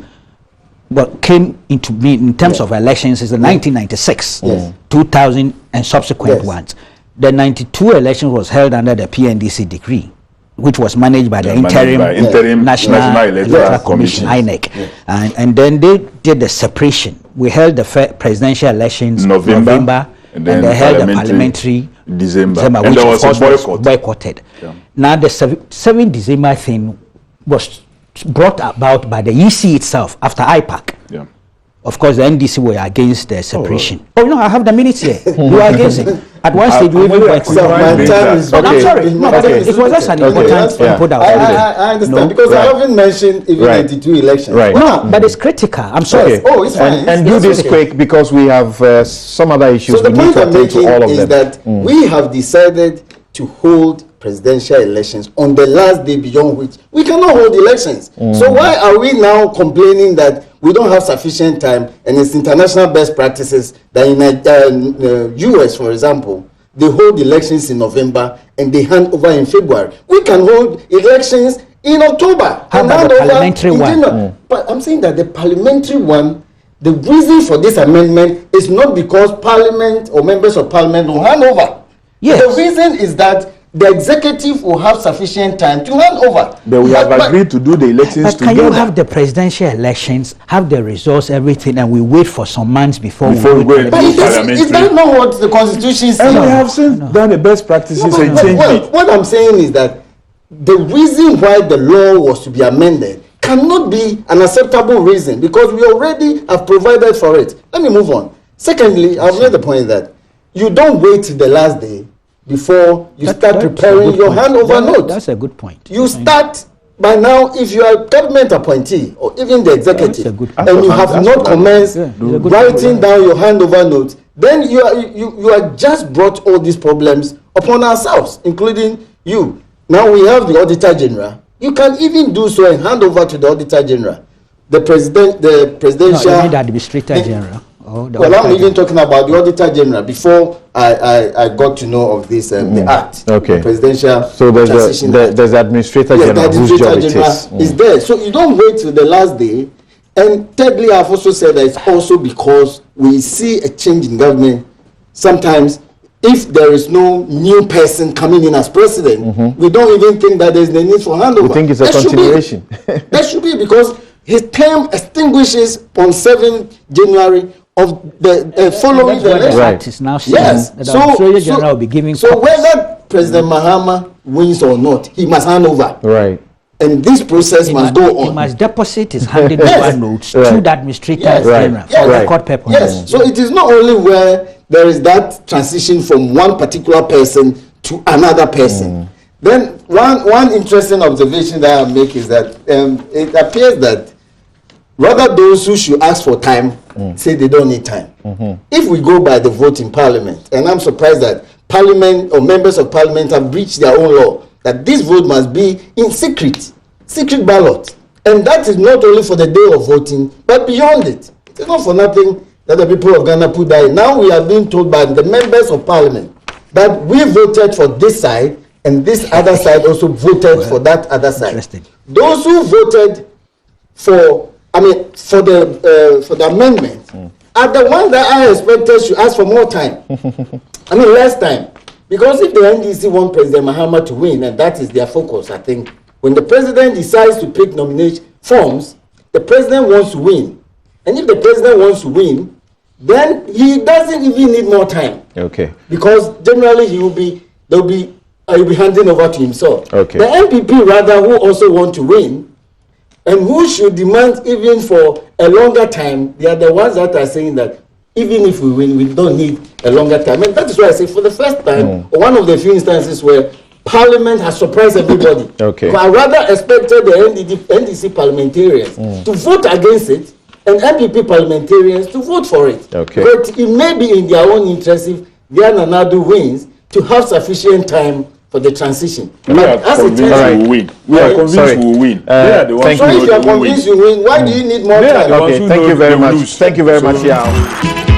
What came into being in terms of elections is the 1996, 2000 and subsequent ones. The 92 election was held under the PNDC decree, which was managed by the interim National Electoral Commission, INEC. And then they did the separation. We held the presidential elections November, and they held the parliamentary December, which of course was boycotted. Now the 7 December thing was brought about by the EC itself after IPAC. Of course, the NDC were against the separation. Oh no, I have the minutes here. You are against it. At one stage, we even went. I'm sorry. No, but it was just an important input out there. I understand, because I haven't mentioned even 92 elections. No, but it's critical. I'm sorry. Oh, it's fine. And do this quick, because we have some other issues. So the we need point to I'm attend to making all of is them. that we have decided to hold presidential elections on the last day beyond which we cannot hold elections. So why are we now complaining that we don't have sufficient time, and it's international best practices that in US, for example, they hold elections in November and they hand over in February. We can hold elections in October. How about the parliamentary one? But I'm saying that the parliamentary one, the reason for this amendment is not because Parliament or members of Parliament will hand over. Yes. The reason is that the executive will have sufficient time to hand over. But we have agreed to do the elections together. But can you have the presidential elections, have the results, everything, and we wait for some months before we go to parliamentary? Is that not what the Constitution says? And we have done the best practices and changed it. What I'm saying is that the reason why the law was to be amended cannot be an acceptable reason, because we already have provided for it. Let me move on. Secondly, I've made the point that you don't wait till the last day before you start preparing your handover note. That's a good point. You start by now, if you are a government appointee or even the executive, and you have not commenced writing down your handover note, then you are just brought all these problems upon ourselves, including you. Now we have the Auditor General. You can even do so and hand over to the Auditor General. The presidential... No, you mean the Administrator General. Well, I'm even talking about the Auditor General before I got to know of this, the Act. Okay. The presidential so there's the Administrator General whose job it is there. So you don't wait till the last day. And thirdly, I've also said that it's also because we see a change in government. Sometimes, if there is no new person coming in as president, we don't even think that there's the need for handover. We think it's a continuation. That should be because his term extinguishes on 7th January of the following the election. Right. Is now yes. The Administrator General will be giving. So whether President Mahama wins or not, he must hand over. Right. And this process must go on. He must deposit his handing over notes to the Administrator General for record purposes. Yes. So it is not only where there is that transition from one particular person to another person. Then one interesting observation that I make is that it appears that rather those who should ask for time say they don't need time. If we go by the vote in Parliament, and I'm surprised that Parliament or members of Parliament have breached their own law, that this vote must be in secret ballot. And that is not only for the day of voting, but beyond it. It is not for nothing that the people of Ghana put that in. Now we are being told by the members of Parliament that we voted for this side, and this other side also voted for that other side. Those who voted for the amendment are the ones that I expected should ask for more time. Less time. Because if the NDC want President Mahama to win, and that is their focus, I think, when the president decides to pick nomination forms, the president wants to win. And if the president wants to win, then he doesn't even need more time. Okay. Because generally he'll be handing over to himself. Okay. The MPP rather, who also want to win, and who should demand even for a longer time, they are the ones that are saying that even if we win, we don't need a longer time. And that is why I say for the first time, or one of the few instances where Parliament has surprised everybody. Okay. But I rather expected the NDC parliamentarians to vote against it and MPP parliamentarians to vote for it. Okay. But it may be in their own interest if Diana Nadu wins to have sufficient time for the transition. We are convinced we will win. We are convinced we will win. So if you are convinced you win, why do you need more time? Okay, thank you very much. Thank you very much, Yao.